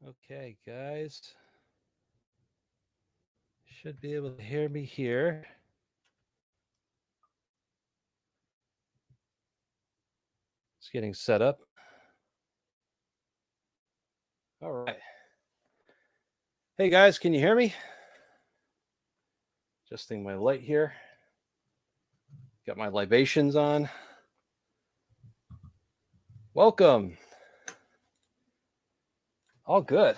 Okay, guys, should be able to hear me here. It's getting set up. All right. Hey, guys, can you hear me? Adjusting my light here. Got my libations on. Welcome. All good.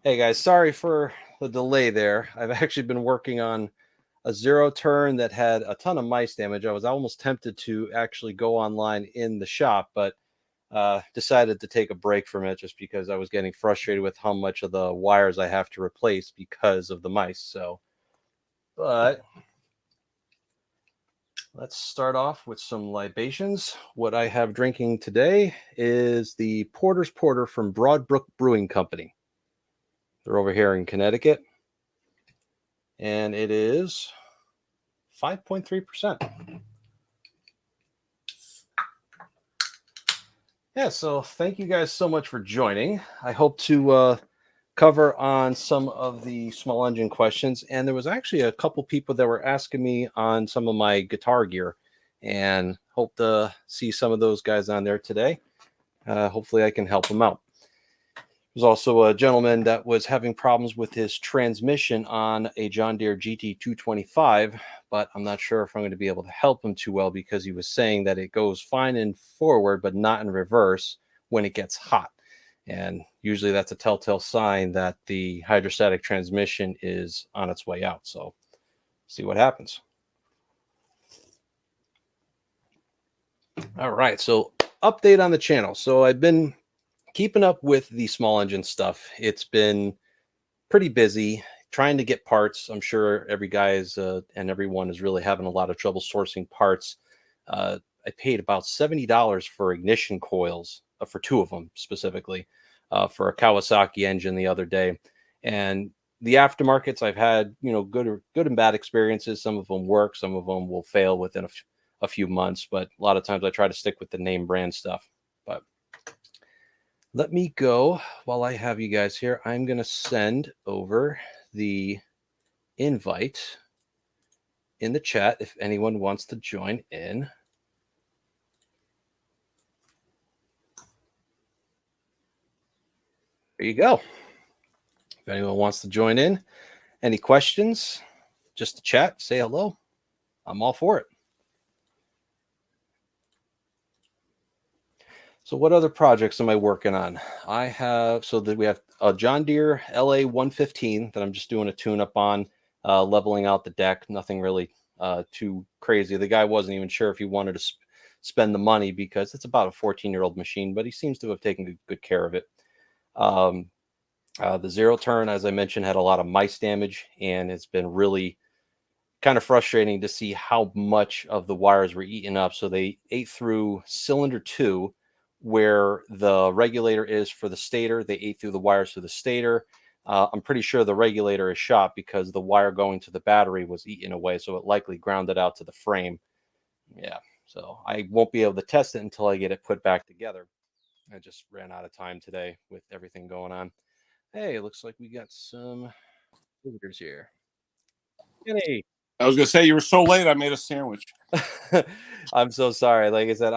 Hey, guys, sorry for the delay there. I've actually been working on a zero turn that had a ton of mice damage. I was almost tempted to actually go online in the shop, but decided to take a break from it just because I was getting frustrated with how much of the wires I have to replace because of the mice. But let's start off with some libations. What I have drinking today is the Porter's Porter from Broadbrook Brewing Company. They're over here in Connecticut, and it is 5.3%. Yeah, so thank you guys so much for joining. I hope to cover on some of the small engine questions. And there was actually a couple people that were asking me on some of my guitar gear, and hope to see some of those guys on there today. Hopefully I can help them out. There's also a gentleman that was having problems with his transmission on a John Deere GT225, but I'm not sure if I'm going to be able to help him too well because he was saying that it goes fine in forward, but not in reverse when it gets hot. And usually that's a telltale sign that the hydrostatic transmission is on its way out. So see what happens. All right. So update on the channel. So I've been keeping up with the small engine stuff. It's been pretty busy trying to get parts. I'm sure every guy's and everyone is really having a lot of trouble sourcing parts. I paid about $70 for ignition coils for two of them specifically for a Kawasaki engine the other day. And the aftermarkets I've had, good and bad experiences. Some of them work, some of them will fail within a few months, but a lot of times I try to stick with the name brand stuff. But let me go while I have you guys here. I'm going to send over the invite in the chat if anyone wants to join in. There you go. If anyone wants to join in, any questions, just to chat, say hello. I'm all for it. So what other projects am I working on? We have a John Deere LA 115 that I'm just doing a tune-up on, leveling out the deck. Nothing really too crazy. The guy wasn't even sure if he wanted to spend the money because it's about a 14-year-old machine, but he seems to have taken good care of it. The zero turn, as I mentioned, had a lot of mice damage, and it's been really kind of frustrating to see how much of the wires were eaten up. So they ate through cylinder 2, where the regulator is for the stator. They ate through the wires to the stator. I'm pretty sure the regulator is shot because the wire going to the battery was eaten away, so it likely grounded out to the frame. Yeah, so I won't be able to test it until I get it put back together. I just ran out of time today with everything going on. Hey, looks like we got some visitors here. Hey. I was going to say, you were so late, I made a sandwich. I'm so sorry. Like I said,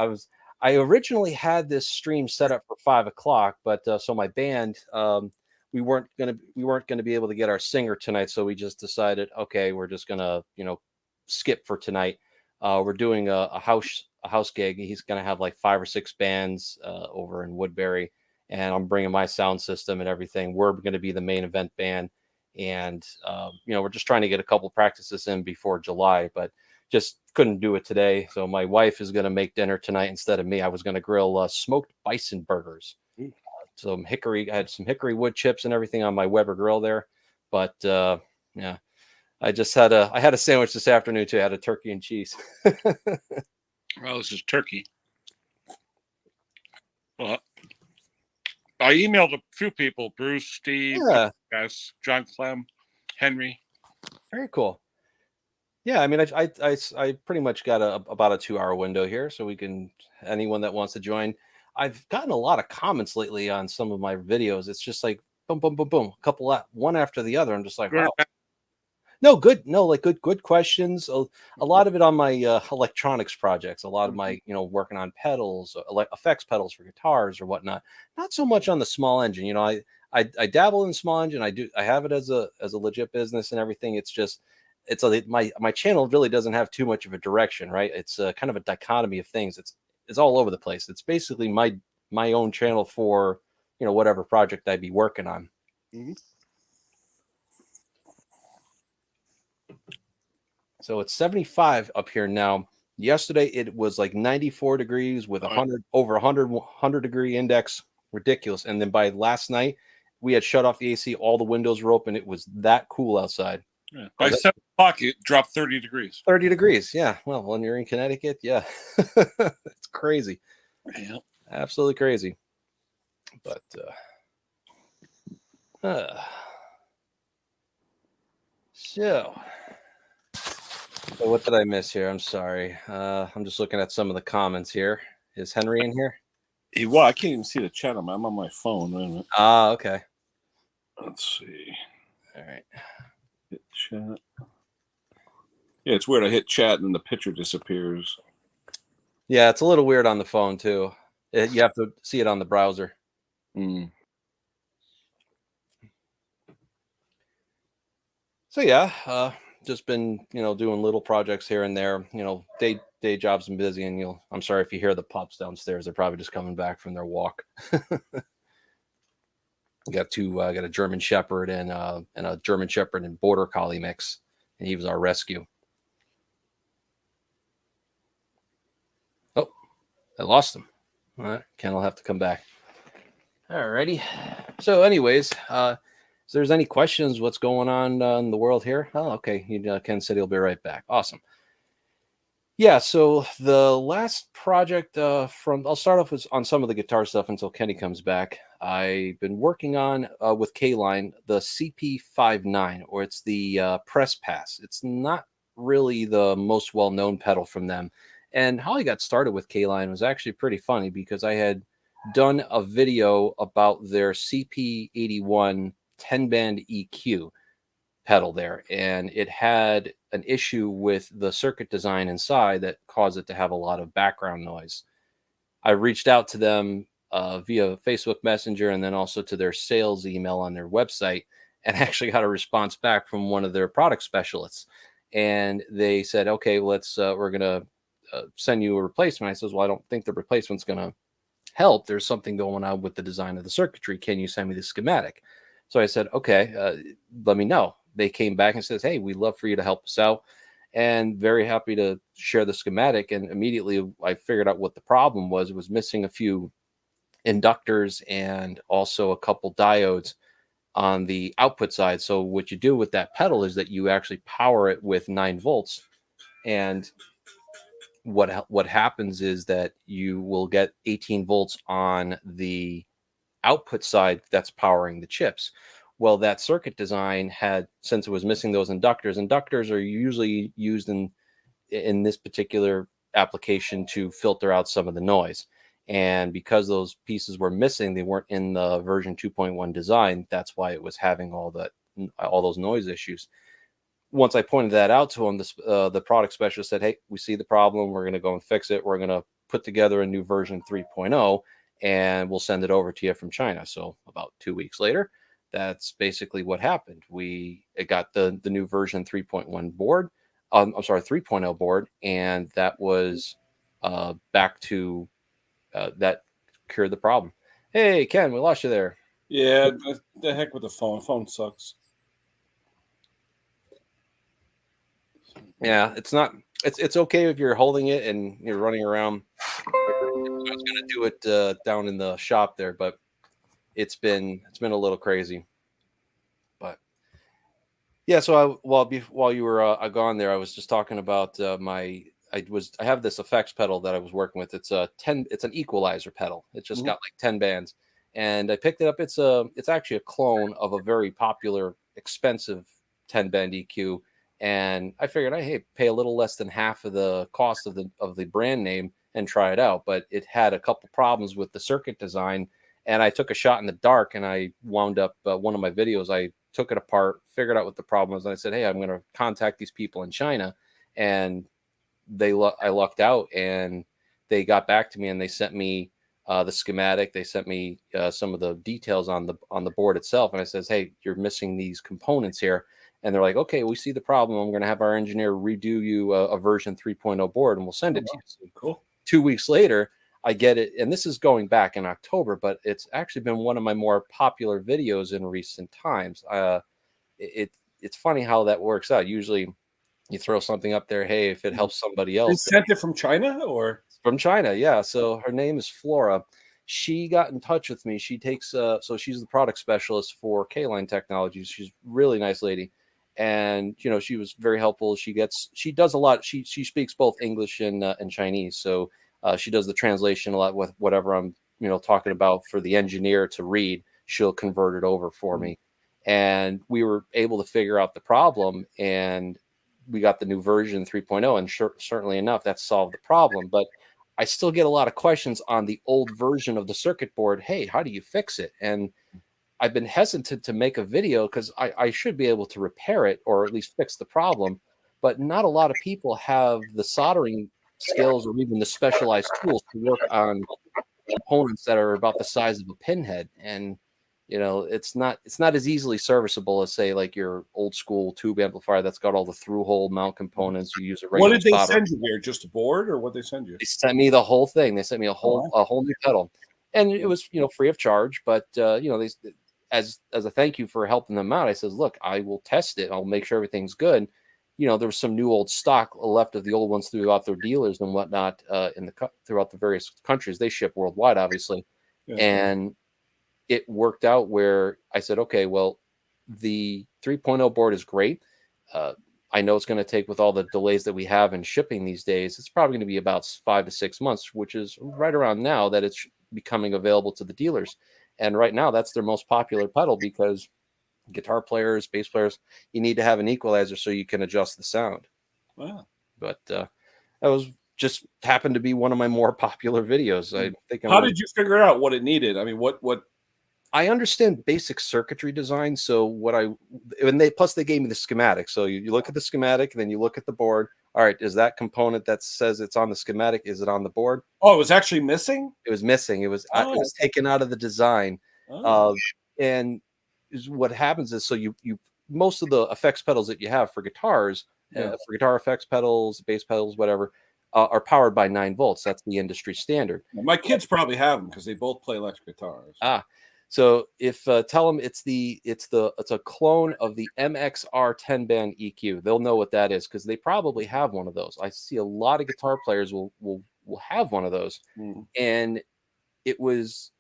I originally had this stream set up for 5 o'clock, but so my band, we weren't gonna be able to get our singer tonight, so we just decided, okay, we're just gonna skip for tonight. We're doing a house gig. He's gonna have like 5 or 6 bands over in Woodbury, and I'm bringing my sound system and everything. We're gonna be the main event band, and we're just trying to get a couple practices in before July, but just couldn't do it today. So my wife is going to make dinner tonight instead of me. I was going to grill smoked bison burgers. I had some hickory wood chips and everything on my Weber grill there. But yeah, I had a sandwich this afternoon too. I had a turkey and cheese. Well, this is turkey. Well, I emailed a few people: Bruce, Steve, guys, John Clem, Henry. Very cool. Yeah, I mean, I pretty much got about a 2-hour window here, so anyone that wants to join. I've gotten a lot of comments lately on some of my videos. It's just like boom, boom, boom, boom, a couple one after the other. I'm just like, wow. No, good. No, like good questions. A lot of it on my electronics projects. A lot of my, working on pedals, like effects pedals for guitars or whatnot. Not so much on the small engine. I dabble in small engine. I have it as a legit business and everything. It's just my channel really doesn't have too much of a direction, right? It's kind of a dichotomy of things. It's all over the place. It's basically my own channel for whatever project I'd be working on. Mm-hmm. So it's 75 up here now. Yesterday it was like 94 degrees with 100 degree index. Ridiculous. And then by last night, we had shut off the AC. All the windows were open. It was that cool outside. Yeah. By 7 o'clock, it dropped 30 degrees. 30 degrees. Yeah. Well, when you're in Connecticut, yeah. It's crazy. Yeah. Absolutely crazy. But so what did I miss here? I'm sorry. I'm just looking at some of the comments here. Is Henry in here? Well, I can't even see the chat. I'm on my phone. Wait a minute. Okay. Let's see. All right. Hit chat. Yeah, it's weird. I hit chat and the picture disappears. Yeah, it's a little weird on the phone too. You have to see it on the browser. So yeah, just been doing little projects here and there. Day jobs and busy. And I'm sorry if you hear the pups downstairs. They're probably just coming back from their walk. Got a German Shepherd and a German Shepherd and Border Collie mix, and he was our rescue. Oh, I lost him. All right, Ken will have to come back. All righty. So, anyways, if there's any questions, what's going on in the world here? Oh, okay. Ken said he'll be right back. Awesome. Yeah, so the last project I'll start off on some of the guitar stuff until Kenny comes back. I've been working on with K-Line the CP59, or it's the Press Pass. It's not really the most well-known pedal from them. And how I got started with K-Line was actually pretty funny because I had done a video about their CP81 10-band EQ pedal there, and it had an issue with the circuit design inside that caused it to have a lot of background noise. I reached out to them via Facebook Messenger and then also to their sales email on their website, and actually got a response back from one of their product specialists. And they said, okay, we're going to send you a replacement. I says, well, I don't think the replacement's going to help. There's something going on with the design of the circuitry. Can you send me the schematic? So I said, okay, let me know. They came back and says, hey, we'd love for you to help us out, and very happy to share the schematic. And immediately I figured out what the problem was. It was missing a few inductors and also a couple diodes on the output side. So what you do with that pedal is that you actually power it with 9 volts. And what happens is that you will get 18 volts on the output side that's powering the chips. Well, that circuit design had, since it was missing those inductors are usually used in this particular application to filter out some of the noise. And because those pieces were missing, they weren't in the version 2.1 design. That's why it was having all those noise issues. Once I pointed that out to him, the product specialist said, hey, we see the problem. We're going to go and fix it. We're going to put together a new version 3.0, and we'll send it over to you from China. So about 2 weeks later, that's basically what happened. It got the new version 3.1 board. 3.0 board, and that was back to that cured the problem. Hey, Ken, we lost you there. Yeah, the heck with the phone. Phone sucks. Yeah, it's okay if you're holding it and you're running around. I was gonna do it down in the shop there, but it's been a little crazy. But yeah, so while you were gone there, I was just talking about I have this effects pedal that I was working with. It's an equalizer pedal. It's just got like 10 bands, and I picked it up. It's actually a clone of a very popular, expensive 10-band EQ. And I figured, hey, pay a little less than half of the cost of the brand name and try it out. But it had a couple problems with the circuit design, and I took a shot in the dark, and I wound up one of my videos. I took it apart, figured out what the problem was, and I said, "Hey, I'm going to contact these people in China," and I lucked out, and they got back to me, and they sent me the schematic. They sent me some of the details on the board itself, and I says, "Hey, you're missing these components here." And they're like, "Okay, we see the problem. I'm going to have our engineer redo you a version 3.0 board, and we'll send it to you." So cool. 2 weeks later, I get it, and this is going back in October, but it's actually been one of my more popular videos in recent times. It's funny how that works out. Usually, you throw something up there, hey, if it helps somebody They else. sent it from China, or From China, yeah. So her name is Flora. She got in touch with me. She takes so she's the product specialist for K-Line Technologies. She's a really nice lady, and she was very helpful. She does a lot. She speaks both English and Chinese, so she does the translation a lot with whatever I'm talking about for the engineer to read. She'll convert it over for me, and we were able to figure out the problem, and we got the new version 3.0, and certainly enough, that solved the problem. But I still get a lot of questions on the old version of the circuit board. Hey, how do you fix it? And I've been hesitant to make a video because I should be able to repair it or at least fix the problem. But not a lot of people have the soldering skills or even the specialized tools to work on components that are about the size of a pinhead. And it's not as easily serviceable as, say, like your old school tube amplifier that's got all the through hole mount components. You use a regular. What did they solder. send you here? Just a board, or what they send you? They sent me the whole thing. They sent me a whole new pedal, and it was free of charge. But they, as a thank you for helping them out, I says, look, I will test it. I'll make sure everything's good. There was some new old stock left of the old ones throughout their dealers and whatnot throughout the various countries. They ship worldwide, obviously, and it worked out where I said, okay, well, the 3.0 board is great. I know it's going to take, with all the delays that we have in shipping these days, it's probably going to be about 5 to 6 months, which is right around now that it's becoming available to the dealers. And right now, that's their most popular pedal because guitar players, bass players, you need to have an equalizer so you can adjust the sound. Wow. But that was just happened to be one of my more popular videos. I think. How did you figure out what it needed? I mean, what? I understand basic circuitry design. So plus they gave me the schematic. So you look at the schematic and then you look at the board. All right, is that component that says it's on the schematic, is it on the board? Oh, it was actually missing? It was missing. It was taken out of the design. And what happens is, so you most of the effects pedals that you have for guitars, for guitar effects pedals, bass pedals, whatever, are powered by 9 volts. That's the industry standard. My kids probably have them because they both play electric guitars. So if tell them it's a clone of the MXR 10-band EQ, they'll know what that is because they probably have one of those. I see a lot of guitar players will have one of those, and it's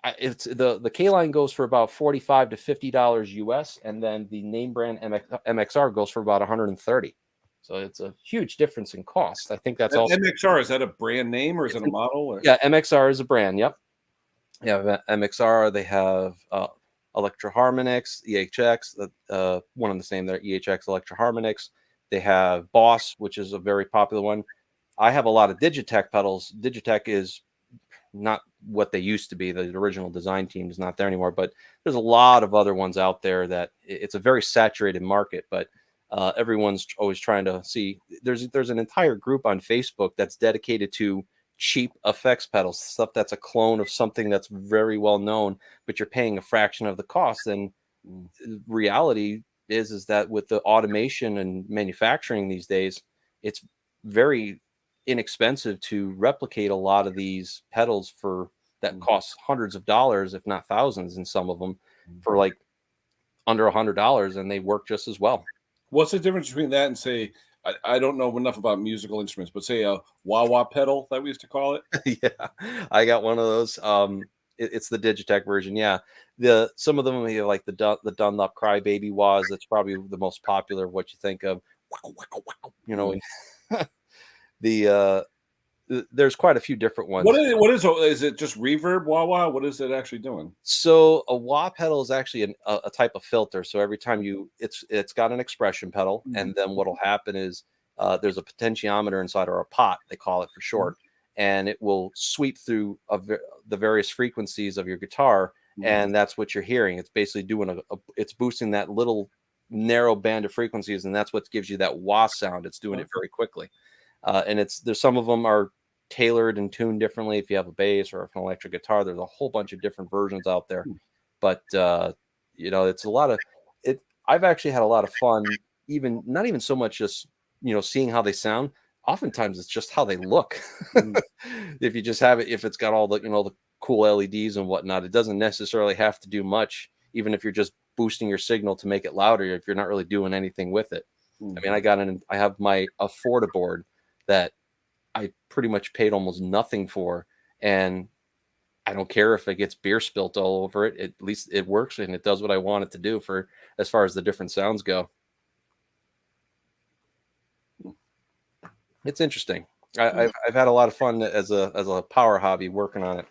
the K line goes for about $45 to $50 US, and then the name brand MXR goes for about $130. So it's a huge difference in cost. I think that's also MXR. Is that a brand name or is it a model? Or? Yeah, MXR is a brand. Yep. Yeah, MXR. They have Electro Harmonix, EHX. One and the same there, EHX Electro Harmonix. They have Boss, which is a very popular one. I have a lot of Digitech pedals. Digitech is not what they used to be. The original design team is not there anymore, but there's a lot of other ones out there that it's a very saturated market, but everyone's always trying to see. There's an entire group on Facebook that's dedicated to cheap effects pedals, stuff that's a clone of something that's very well known, but you're paying a fraction of the cost. And reality is that with the automation and manufacturing these days, it's very inexpensive to replicate a lot of these pedals that cost hundreds of dollars, if not thousands, in some of them for like under $100, and they work just as well. What's the difference between that and, say, I don't know enough about musical instruments, but say a wah-wah pedal that we used to call it? Yeah, I got one of those. It's the Digitech version. Yeah, some of them have like the Dunlop Crybaby wahs. That's probably the most popular of what you think of. There's quite a few different ones. What is it? Just reverb wah-wah? What is it actually doing? So a wah pedal is actually a type of filter. So every time it's got an expression pedal, and then what'll happen is there's a potentiometer inside, or a pot, they call it for short. and it will sweep through the various frequencies of your guitar, and that's what you're hearing. It's basically doing it's boosting that little narrow band of frequencies, and that's what gives you that wah sound. It's doing it very quickly, and there's some of them are tailored and tuned differently. If you have a bass or an electric guitar, there's a whole bunch of different versions out there. But it's a lot of it. I've actually had a lot of fun, even not even so much just seeing how they sound. Oftentimes it's just how they look. If you just have it, if it's got all the cool LEDs and whatnot, it doesn't necessarily have to do much, even if you're just boosting your signal to make it louder, if you're not really doing anything with it. I mean, I have my Afforda board that I pretty much paid almost nothing for, and I don't care if it gets beer spilt all over it. At least it works and it does what I want it to do for as far as the different sounds go. It's interesting. I've had a lot of fun as a power hobby working on it,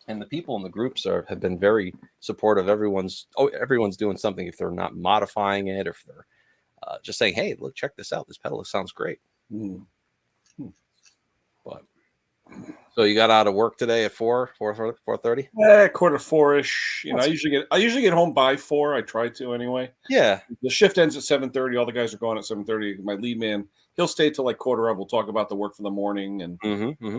and the people in the groups have been very supportive. Everyone's doing something. If they're not modifying it, or if they're just saying, "Hey, look, check this out. This pedal sounds great." But so you got out of work today at 4:30? Yeah, 3:45-ish. I usually get home by 4. I try to anyway. Yeah. The shift ends at 7:30. All the guys are going at 7:30. My lead man, he'll stay till like 4:45. We'll talk about the work for the morning and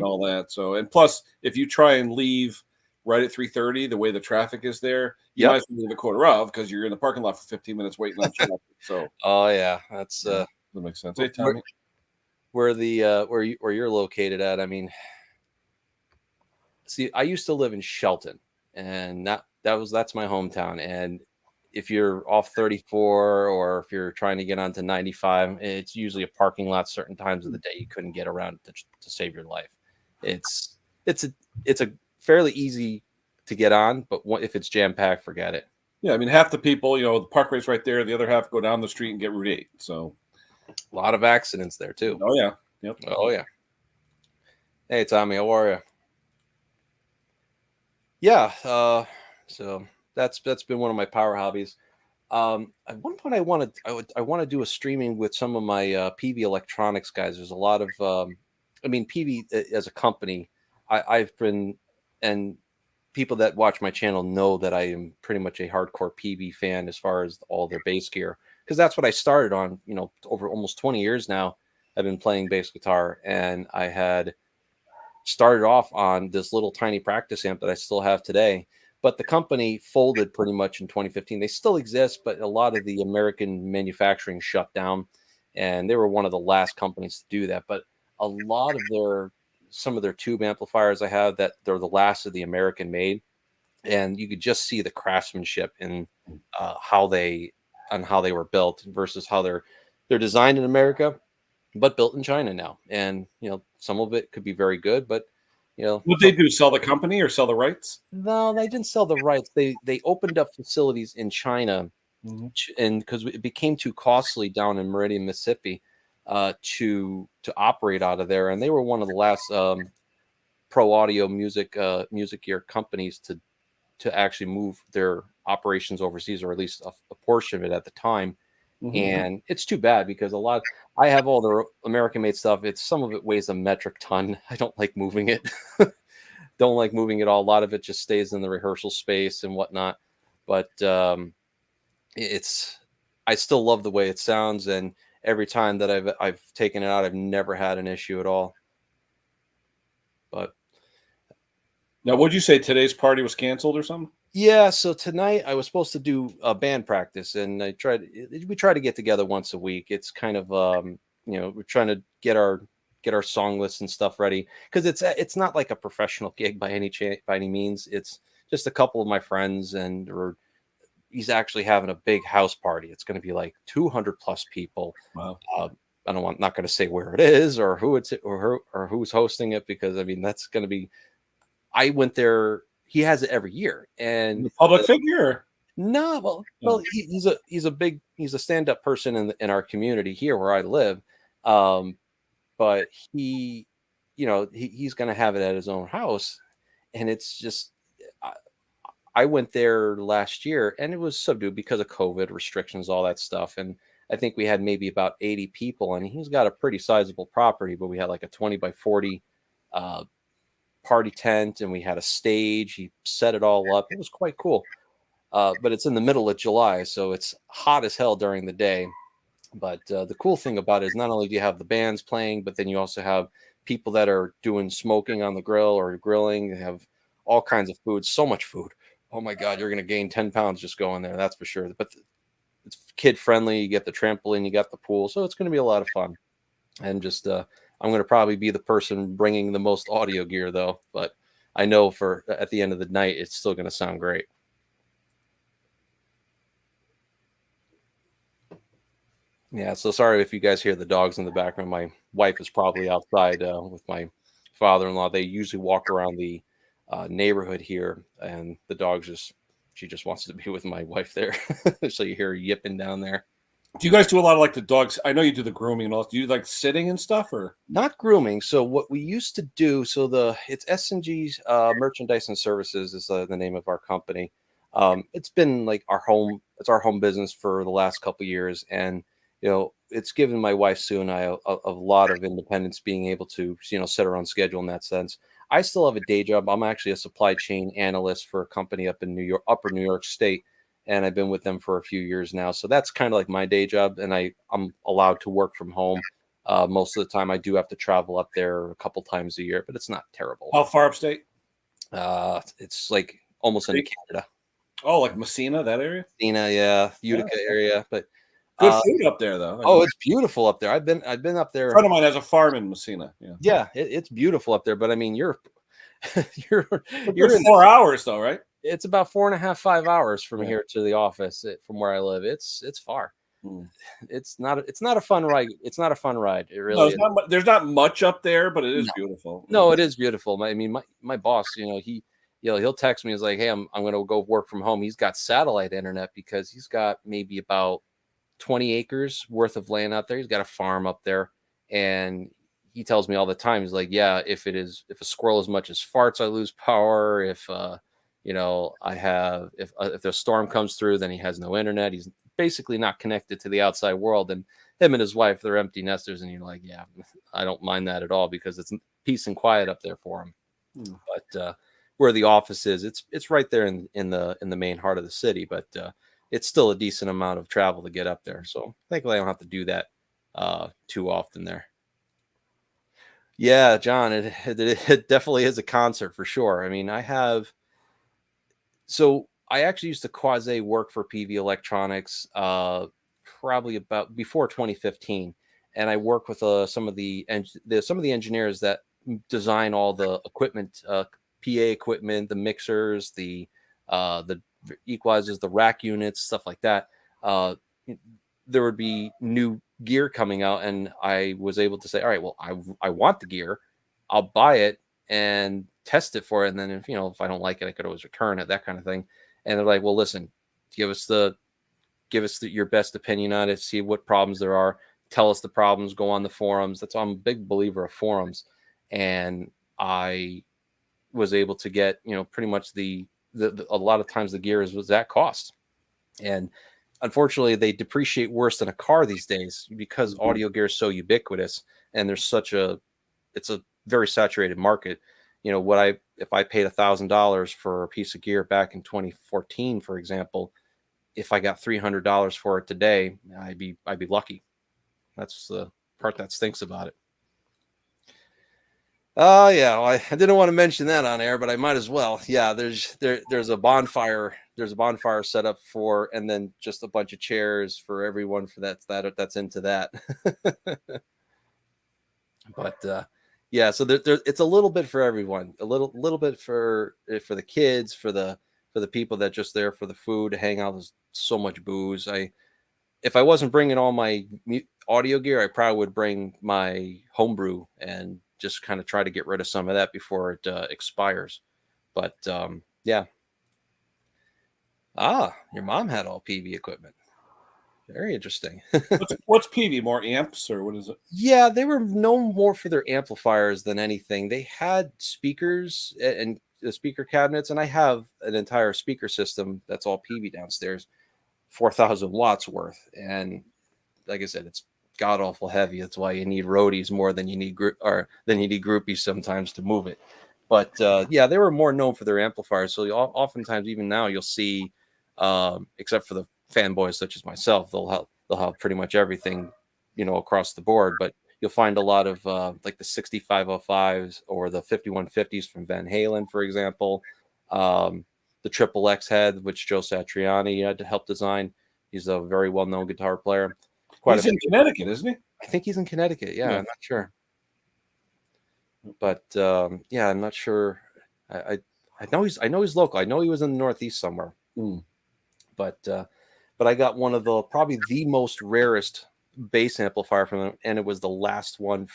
all that. So, and plus, if you try and leave right at 3:30, the way the traffic is there, you might as well leave at 4:45 because you're in the parking lot for 15 minutes waiting on traffic. So, oh yeah, that's that makes sense. Hey, Tommy, where you're located at? I mean, see, I used to live in Shelton, and that's my hometown. And if you're off 34 or if you're trying to get onto 95, it's usually a parking lot certain times of the day you couldn't get around to save your life. It's a fairly easy to get on, but if it's jam packed, forget it. Yeah, I mean, half the people, the parkway's right there. The other half go down the street and get Route 8. So a lot of accidents there too. Oh yeah. Yep. Oh yeah. Hey Tommy, how are you? Yeah, so that's been one of my power hobbies. At one point, I want to do a streaming with some of my Peavey electronics guys. There's a lot of, Peavey as a company. I've been, and people that watch my channel know that I am pretty much a hardcore Peavey fan as far as all their bass gear, because that's what I started on. Over almost 20 years now, I've been playing bass guitar, and I had started off on this little tiny practice amp that I still have today, but the company folded pretty much in 2015. They still exist, but a lot of the American manufacturing shut down, and they were one of the last companies to do that. But a lot of some of their tube amplifiers I have, that they're the last of the American made, and you could just see the craftsmanship in how they were built versus how they're designed in America, but built in China now. And some of it could be very good, but what they do, sell the company or sell the rights? No, they didn't sell the rights. They opened up facilities in China, and because it became too costly down in Meridian, Mississippi, to operate out of there, and they were one of the last pro audio music gear companies to actually move their operations overseas, or at least a portion of it at the time. And it's too bad, because I have all the American made stuff. Some of it weighs a metric ton. I don't like moving it. Don't like moving it all. A lot of it just stays in the rehearsal space and whatnot. But I still love the way it sounds, and every time that I've taken it out, I've never had an issue at all. But now, what'd you say? Today's party was canceled or something? Yeah, so tonight I was supposed to do a band practice, and we try to get together once a week. It's kind of we're trying to get our song lists and stuff ready, because it's not like a professional gig by any means. It's just a couple of my friends, and he's actually having a big house party. It's going to be like 200 plus people. Wow. Not going to say where it is or who or who's hosting it, because that's going to be. I went there. He has it every year, and the public figure. No, well, he's a stand-up person in our community here where I live, but he's going to have it at his own house, and it's just. I went there last year, and it was subdued because of COVID restrictions, all that stuff, and I think we had maybe about 80 people, and he's got a pretty sizable property, but we had like a 20 by 40 party tent, and we had a stage. He set it all up. It was quite cool. But it's in the middle of July, so it's hot as hell during the day. But the cool thing about it is not only do you have the bands playing, but then you also have people that are doing smoking on the grill or grilling. They have all kinds of food, so much food. Oh my God, you're going to gain 10 pounds just going there. That's for sure. But it's kid friendly. You get the trampoline, you got the pool. So it's going to be a lot of fun. And just, I'm going to probably be the person bringing the most audio gear though. But I know for at the end of the night, it's still going to sound great. Yeah, so sorry if you guys hear the dogs in the background. My wife is probably outside with my father-in-law. They usually walk around the neighborhood here, and the dog's she just wants to be with my wife there. So you hear her yipping down there. Do you guys do a lot of like the dogs? I know you do the grooming and all. Do you like sitting and stuff or not grooming? So what we used to do, so it's S&G Merchandise and Services is the name of our company. It's been like it's our home business for the last couple of years, and it's given my wife Sue and I a lot of independence, being able to, set our own schedule in that sense. I still have a day job. I'm actually a supply chain analyst for a company up in upper New York State, and I've been with them for a few years now. So that's kind of like my day job, and I'm allowed to work from home. Most of the time, I do have to travel up there a couple times a year, but it's not terrible. How far upstate? It's like almost into Canada. Oh, like Messina, that area? Messina, yeah, Utica area, but. Good food up there, though. It's beautiful up there. I've been up there. A friend of mine has a farm in Messina. Yeah, it's beautiful up there. But I mean, you're in 4 hours, though, right? It's about 4.5, 5 hours from here to the office from where I live. It's far. It's not a fun ride. It's not a fun ride. It really. There's not much up there, but it is beautiful. No, it is beautiful. I mean, my boss, he'll text me. He's like, "Hey, I'm going to go work from home." He's got satellite internet because he's got maybe about 20 acres worth of land out there. He's got a farm up there, and he tells me all the time, he's like, yeah, if a squirrel as much as farts, I lose power. If the storm comes through, then he has no internet. He's basically not connected to the outside world. And him and his wife, they're empty nesters, and you're like, yeah, I don't mind that at all, because it's peace and quiet up there for him. But where the office is, it's right there in the main heart of the city, but it's still a decent amount of travel to get up there. So thankfully I don't have to do that too often there. Yeah, John, it definitely is a concert for sure. I mean, I actually used to quasi work for Peavey Electronics probably about before 2015. And I work with some of the engineers that design all the equipment, PA equipment, the mixers, the equalizers, the rack units, stuff like that. There would be new gear coming out, and I was able to say, all right, well, I want the gear, I'll buy it and test it for it, and then if I don't like it, I could always return it, that kind of thing. And they're like, well, listen, give us your best opinion on it, see what problems there are, tell us the problems, go on the forums. I'm a big believer of forums, and I was able to get pretty much a lot of times the gear was at cost. And unfortunately, they depreciate worse than a car these days because audio gear is so ubiquitous, and it's a very saturated market. If I paid $1,000 for a piece of gear back in 2014, for example, if I got $300 for it today, I'd be lucky. That's the part that stinks about it. Oh yeah, well, I didn't want to mention that on air, but I might as well. Yeah, there's a bonfire. There's a bonfire set up and then just a bunch of chairs for everyone that's into that. But yeah, so it's a little bit for everyone. A little bit for the kids, for the people that just there for the food, to hang out. There's so much booze. If I wasn't bringing all my audio gear, I probably would bring my homebrew and just kind of try to get rid of some of that before it expires. But yeah. Your mom had all Peavey equipment. Very interesting. What's Peavey? More amps, or what is it? Yeah, they were known more for their amplifiers than anything. They had speakers and the speaker cabinets, and I have an entire speaker system that's all Peavey downstairs, 4,000 watts worth. And like I said, it's god awful heavy. That's why you need roadies more than you need groupies sometimes to move it. But yeah, they were more known for their amplifiers. So oftentimes, even now, you'll see, except for the fanboys such as myself, they'll have pretty much everything, across the board. But you'll find a lot of like the 6505s or the 5150s from Van Halen, for example. The Triple X head, which Joe Satriani had to help design. He's a very well-known guitar player. He's in Connecticut, isn't he? I think he's in Connecticut. Yeah. I'm not sure. But yeah, I'm not sure. I know he's local. I know he was in the Northeast somewhere. But I got one of probably the most rarest bass amplifier from him, and it was the last one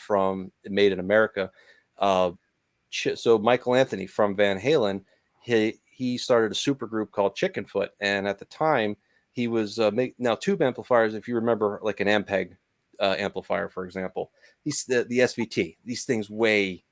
made in America. So Michael Anthony from Van Halen, he started a super group called Chickenfoot, and at the time he was now tube amplifiers. If you remember, like an Ampeg amplifier, for example, the SVT. These things weigh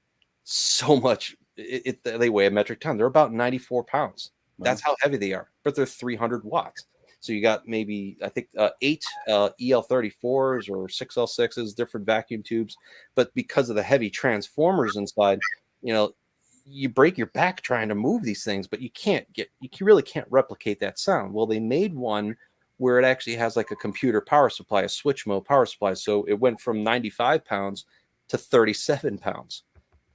so much. They weigh a metric ton. They're about 94 pounds. That's how heavy they are, but they're 300 watts. So you got maybe, I think, 8 EL34s or 6 L6s, different vacuum tubes. But because of the heavy transformers inside, you break your back trying to move these things, but you really can't replicate that sound. Well, they made one where it actually has like a computer power supply, a switch mode power supply. So it went from 95 pounds to 37 pounds.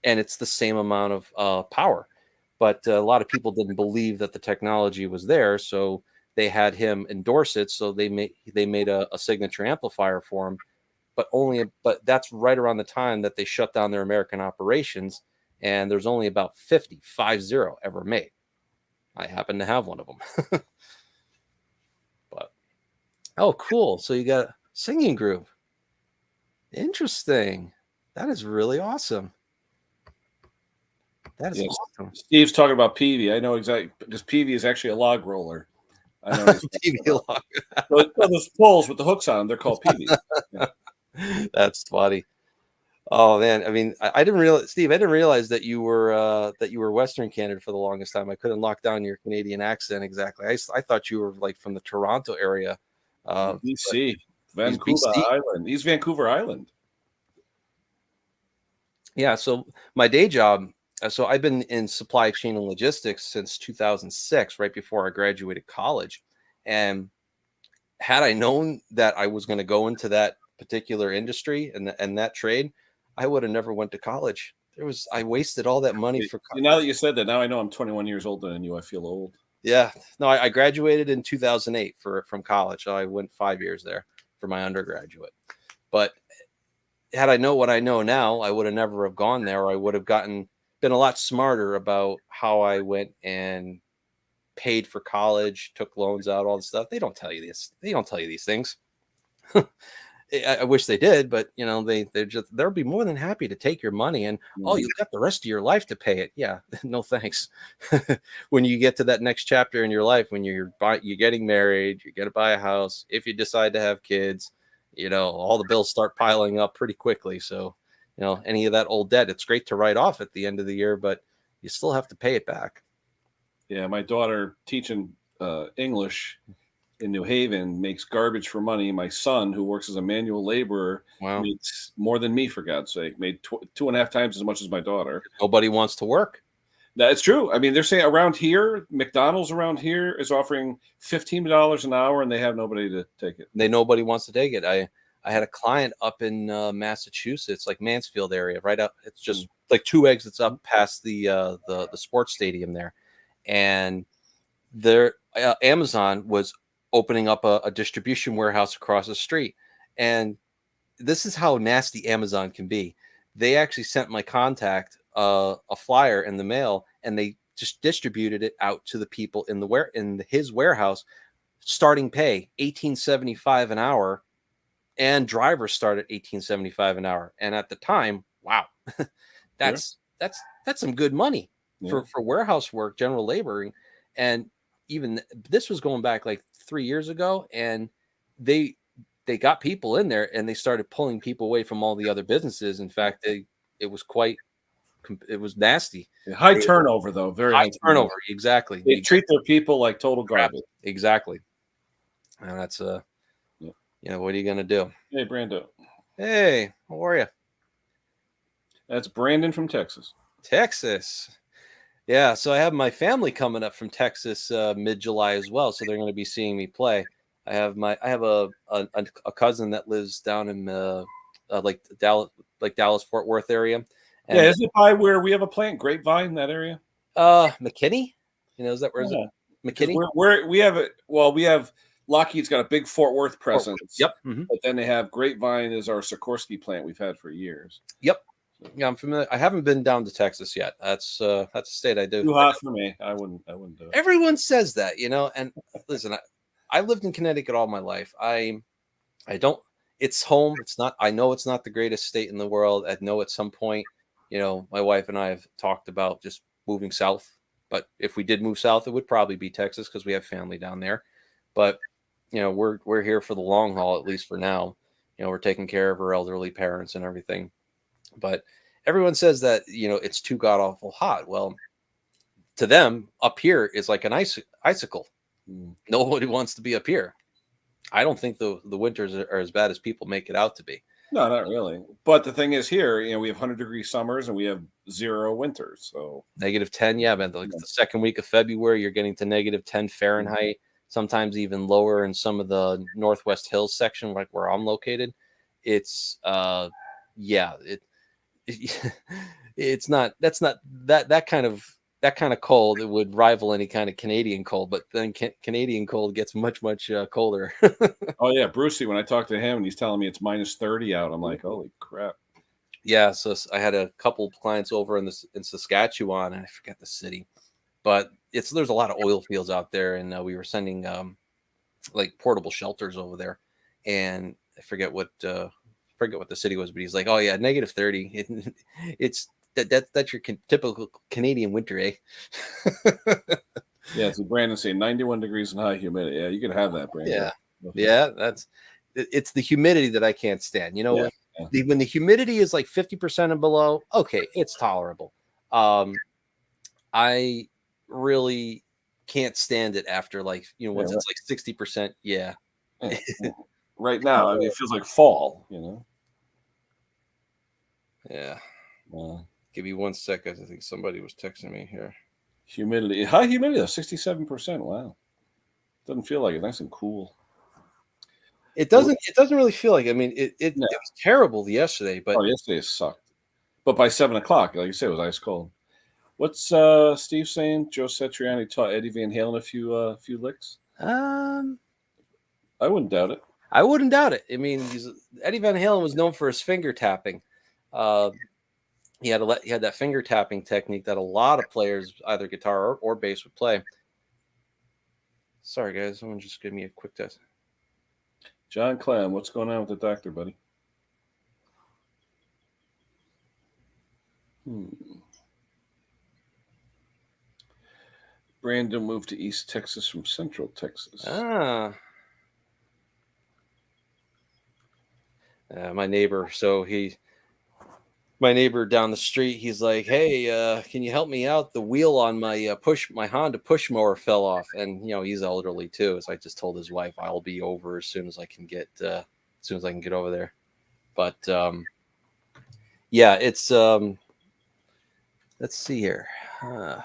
And it's the same amount of power. But a lot of people didn't believe that the technology was there. So they had him endorse it. So they made a signature amplifier for him. But that's right around the time that they shut down their American operations. And there's only about 50 ever made. I happen to have one of them. But oh, cool. So you got a singing group. Interesting. That is really awesome. That is awesome. Steve's talking about Peavey. I know exactly, because Peavey is actually a log roller. I know. Peavey log. Those poles with the hooks on them, they're called Peavey. Yeah. That's funny. Oh man, I mean, I didn't realize, Steve. I didn't realize that you were Western Canada for the longest time. I couldn't lock down your Canadian accent exactly. I thought you were like from the Toronto area. BC, Vancouver Island. He's Vancouver Island. Yeah. So my day job. So I've been in supply chain and logistics since 2006, right before I graduated college. And had I known that I was going to go into that particular industry and that trade, I would have never went to college. I wasted all that money for college. Now that you said that, now I know I'm 21 years older than you. I feel old. Yeah. No, I graduated in 2008 from college. So I went 5 years there for my undergraduate. But had I known what I know now, I would have never have gone there. Or I would have been a lot smarter about how I went and paid for college, took loans out, all this stuff. They don't tell you this. They don't tell you these things. I wish they did, but they'll be more than happy to take your money and you've got the rest of your life to pay it. Yeah, no thanks. When you get to that next chapter in your life, when you're getting married, you're gonna buy a house. If you decide to have kids, all the bills start piling up pretty quickly. So, any of that old debt, it's great to write off at the end of the year, but you still have to pay it back. Yeah, my daughter teaching English in New Haven makes garbage for money. My son, who works as a manual laborer, makes more than me, for God's sake. Made 2.5 times as much as my daughter. Nobody wants to work. That's true. I mean, they're saying around here, McDonald's around here is offering $15 an hour, and they have nobody to take it. Nobody wants to take it. I had a client up in Massachusetts, like Mansfield area, right up. It's just like 2 exits up past the sports stadium there, and their Amazon was opening up a distribution warehouse across the street. And this is how nasty Amazon can be. They actually sent my contact a flyer in the mail, and they just distributed it out to the people in his warehouse. Starting pay $18.75 an hour, and drivers start at $18.75 an hour. And at the time, wow, that's some good money for warehouse work, general laboring. And even this was going back like 3 years ago, and they got people in there, and they started pulling people away from all the other businesses. In fact, it was nasty. High turnover, though. Very high turnover. Exactly. They treat their people like total garbage. Exactly. And that's what are you gonna do? Hey, Brando. Hey, how are you? That's Brandon from Texas. Texas. Yeah, so I have my family coming up from Texas mid-July as well, so they're going to be seeing me play. I have a cousin that lives down in like Dallas Fort Worth area, Yeah, and is it by where we have a plant, Grapevine, that area? McKinney. Is that where is it? Because McKinney. we have it. Well, we have Lockheed's got a big Fort Worth presence. Yep. But then they have Grapevine is our Sikorsky plant we've had for years. Yep. Yeah, I'm familiar. I haven't been down to Texas yet. That's a state I do. Too hot for me. I wouldn't do it. Everyone says that, and listen, I lived in Connecticut all my life. I don't. It's home. It's not. I know it's not the greatest state in the world. I know at some point, my wife and I have talked about just moving south. But if we did move south, it would probably be Texas because we have family down there. But we're here for the long haul, at least for now. We're taking care of our elderly parents and everything. But everyone says that it's too god awful hot. Well, to them, up here is like an icicle. Nobody wants to be up here. I don't think the winters are as bad as people make it out to be. No, not really. But the thing is, here, we have 100-degree summers and we have 0 winters. So -10, yeah, man. The second week of February, you're getting to -10 Fahrenheit. Sometimes even lower in some of the Northwest Hills section, like where I'm located. It's it's not. That's not that kind of cold. It would rival any kind of Canadian cold, but then Canadian cold gets much colder. Oh yeah, Brucey. When I talked to him and he's telling me it's -30 out, I'm like, holy crap. Yeah, so I had a couple of clients over in Saskatchewan, and I forget the city, but there's a lot of oil fields out there, and we were sending like portable shelters over there, and I forget what the city was, but he's like, oh yeah, -30. It's that's your typical Canadian winter, eh? Yeah, so Brandon saying 91 degrees and high humidity. Yeah, you can have that, Brandon. Yeah, it's the humidity that I can't stand. When the humidity is like 50% and below, okay, it's tolerable. I really can't stand it after once it's like 60%. Yeah. Right now, it feels like fall, Yeah. Give me 1 second. I think somebody was texting me here. Humidity, high humidity, 67%. Wow. Doesn't feel like it. Nice and cool. It doesn't really feel like, I mean, it was terrible yesterday, but yesterday sucked. But by 7:00, like you said, it was ice cold. What's Steve saying? Joe Satriani taught Eddie Van Halen a few licks. I wouldn't doubt it. I wouldn't doubt it. I mean, Eddie Van Halen was known for his finger tapping. He had that finger tapping technique that a lot of players, either guitar or bass, would play. Sorry, guys. Someone just give me a quick test. John Clem, what's going on with the doctor, buddy? Brandon moved to East Texas from Central Texas. My neighbor. My neighbor down the street, he's like, hey, can you help me out? The wheel on my Honda push mower fell off. And, he's elderly too. So I just told his wife, I'll be over as soon as I can get over there. But, yeah, it's, let's see here. I'm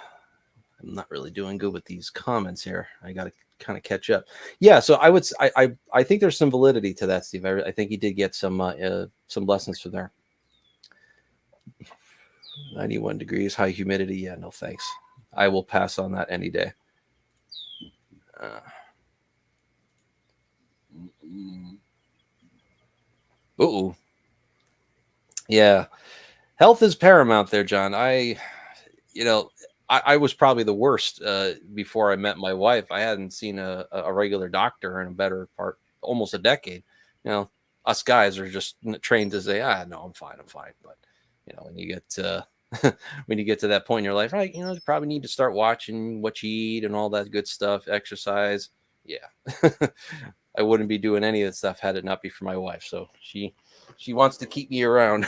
not really doing good with these comments here. I got to kind of catch up. Yeah. So I think there's some validity to that, Steve. I think he did get some lessons from there. 91 degrees, high humidity. Yeah, no thanks. I will pass on that any day. Yeah. Health is paramount there, John. I was probably the worst before I met my wife. I hadn't seen a regular doctor in a better part, almost a decade. Us guys are just trained to say, no, I'm fine. But, when you get to that point in your life, right, you probably need to start watching what you eat and all that good stuff, exercise. Yeah. I wouldn't be doing any of that stuff had it not be for my wife. So she wants to keep me around.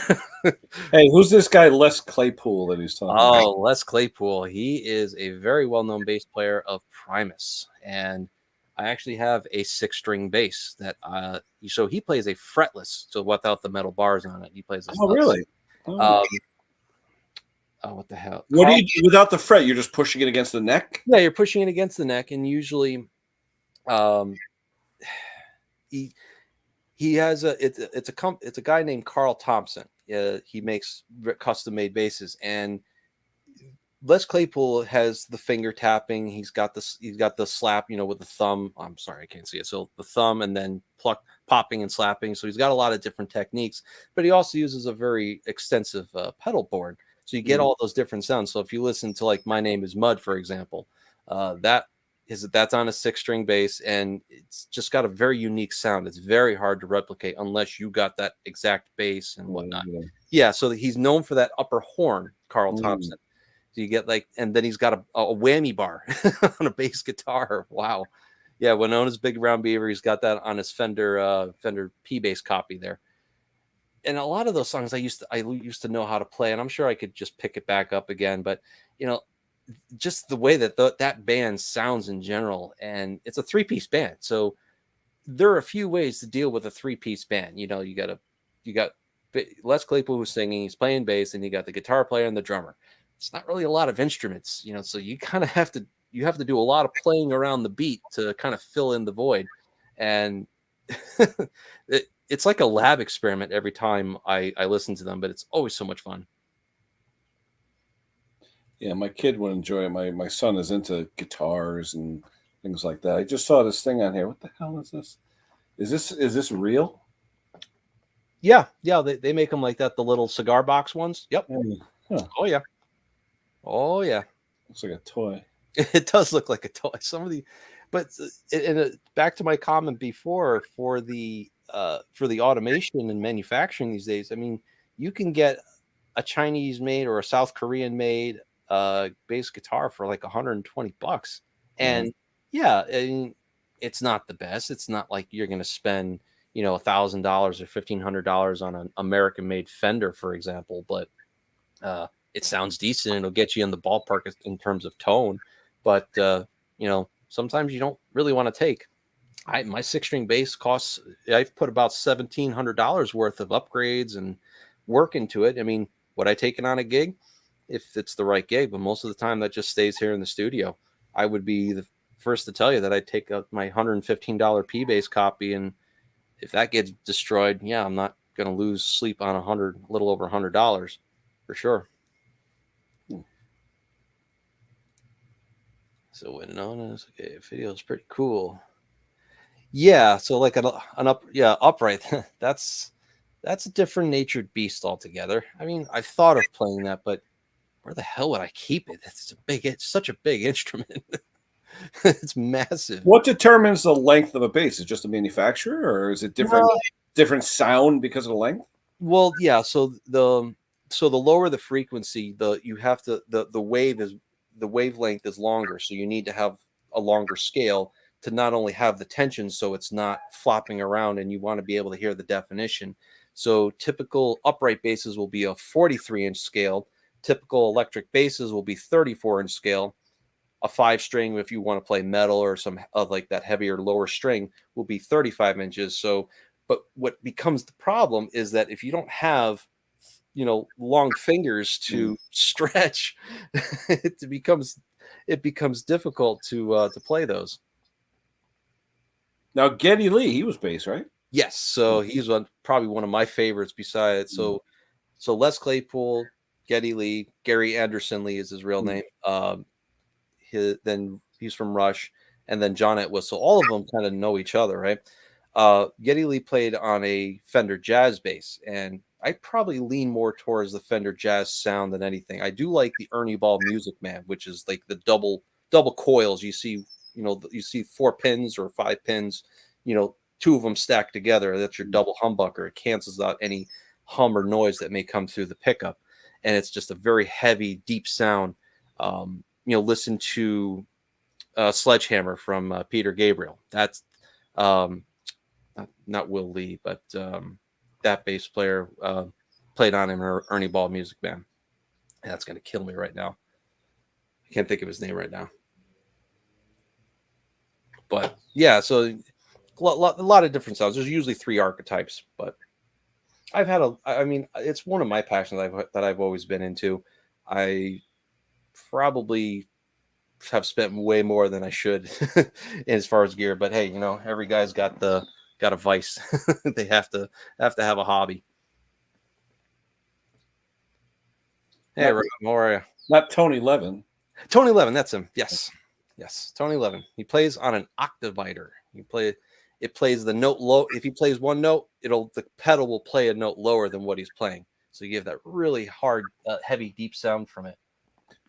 Hey, who's this guy, Les Claypool, that he's talking about? Oh, Les Claypool. He is a very well-known bass player of Primus. And I actually have a 6-string bass that so he plays a fretless, so without the metal bars on it. He plays a really? what the hell? What do you do without the fret? You're just pushing it against the neck? Yeah, you're pushing it against the neck, and usually, he has it's a guy named Carl Thompson. He makes custom made basses, and Les Claypool has the finger tapping. He's got the slap, with the thumb. I'm sorry, I can't see it. So the thumb, and then popping and slapping. So he's got a lot of different techniques, but he also uses a very extensive pedal board. So you get all those different sounds. So if you listen to like My Name Is Mud, for example, that's on a 6-string bass, and it's just got a very unique sound. It's very hard to replicate unless you got that exact bass and whatnot. Yeah, so he's known for that upper horn, Carl Thompson. So you get and then he's got a whammy bar on a bass guitar. Wow. Yeah, Winona's Big Round Beaver. He's got that on his Fender P bass copy there. And a lot of those songs I used to know how to play, and I'm sure I could just pick it back up again. But just the way that that band sounds in general, and it's a 3-piece band, so there are a few ways to deal with a 3-piece band. You got Les Claypool who's singing, he's playing bass, and you got the guitar player and the drummer. It's not really a lot of instruments, so you kind of have to do a lot of playing around the beat to kind of fill in the void. And it's like a lab experiment every time I listen to them, but it's always so much fun. Yeah, my kid would enjoy it. My son is into guitars and things like that. I just saw this thing on here. What the hell is this? Is this real? Yeah, they make them like that, the little cigar box ones. Yep. Huh. Oh yeah. Looks like a toy. It does look like a toy. But back to my comment before, for the automation and manufacturing these days. I mean, you can get a Chinese made or a South Korean made bass guitar for like $120, and it's not the best. It's not like you're going to spend $1,000 or $1,500 on an American made Fender, for example, but it sounds decent. It'll get you in the ballpark in terms of tone, but sometimes you don't really want to take. My 6-string bass costs, I've put about $1,700 worth of upgrades and work into it. I mean, would I take it on a gig if it's the right gig? But most of the time that just stays here in the studio. I would be the first to tell you that I'd take out my $115 P bass copy, and if that gets destroyed, I'm not going to lose sleep on a little over $100 for sure. So Winona's video is pretty cool. Yeah, so like upright. That's a different natured beast altogether. I mean, I've thought of playing that, but where the hell would I keep it? It's such a big instrument. It's massive. What determines the length of a bass? Is it just a manufacturer, or is it different sound because of the length? Well, yeah. So the lower the frequency, the wavelength is longer. So you need to have a longer scale to not only have the tension, so it's not flopping around, and you want to be able to hear the definition. So typical upright basses will be a 43-inch scale. Typical electric basses will be 34-inch scale. A 5-string, if you want to play metal or some like that heavier lower string, will be 35 inches. So, but what becomes the problem is that if you don't have long fingers to stretch, it becomes difficult to play those. Now, Geddy Lee, he was bass, right? Yes. So he's probably one of my favorites besides. So Les Claypool, Geddy Lee, Gary Anderson Lee is his real name. Then he's from Rush, and then John Entwistle. All of them kind of know each other, right? Geddy Lee played on a Fender Jazz bass, and I probably lean more towards the Fender Jazz sound than anything. I do like the Ernie Ball Music Man, which is like the double coils. You see 4 pins or 5 pins, 2 of them stacked together. That's your double humbucker. It cancels out any hum or noise that may come through the pickup, and it's just a very heavy, deep sound. Listen to Sledgehammer from Peter Gabriel. That's not Will Lee, but that bass player played on him, Ernie Ball Music Band. That's going to kill me right now. I can't think of his name right now. But yeah, so a lot of different sounds. There's usually 3 archetypes, but it's one of my passions that I've always been into. I probably have spent way more than I should as far as gear. But hey, every guy's got a vice. They have to have a hobby. Hey, Rob, how are you? Not Tony Levin. Tony Levin, that's him. Yes, Tony Levin. He plays on an octaviter. It plays the note low. If he plays one note, the pedal will play a note lower than what he's playing. So you have that really hard, heavy, deep sound from it.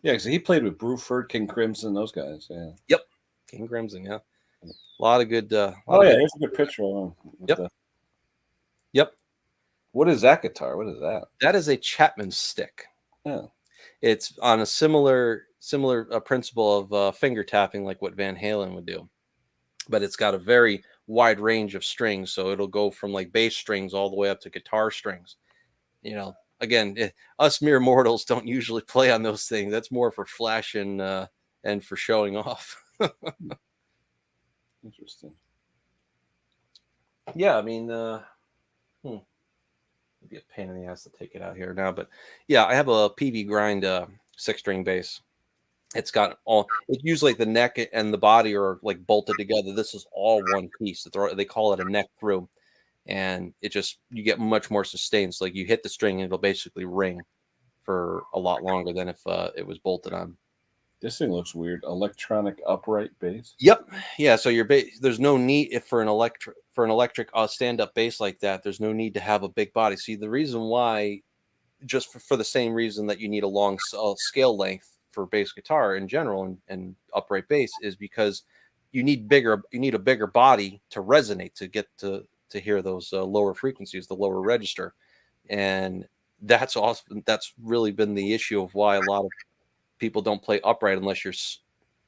Yeah, because he played with Bruford, King Crimson, those guys. Yeah. Yep, King Crimson. Yeah, a lot of good. There's a good picture. Yep. What is that guitar? What is that? That is a Chapman stick. Yeah. It's on a similar principle of finger tapping, like what Van Halen would do, but it's got a very wide range of strings. So it'll go from like bass strings all the way up to guitar strings. Again, us mere mortals don't usually play on those things. That's more for flash and for showing off. Interesting. Yeah, I mean, it'd be a pain in the ass to take it out here now, but yeah, I have a Peavey grind 6-string bass. It's got it's usually like the neck and the body are like bolted together. This is all one piece. They call it a neck through. And you get much more sustained. So like you hit the string and it'll basically ring for a lot longer than if it was bolted on. This thing looks weird. Electronic upright bass. Yep. Yeah. So there's no need for an electric stand-up bass like that. There's no need to have a big body. See, the reason why, just for the same reason that you need a long scale length for bass guitar in general and upright bass, is because you need a bigger body to resonate, to get to hear those lower frequencies, the lower register. And that's really been the issue of why a lot of people don't play upright unless you're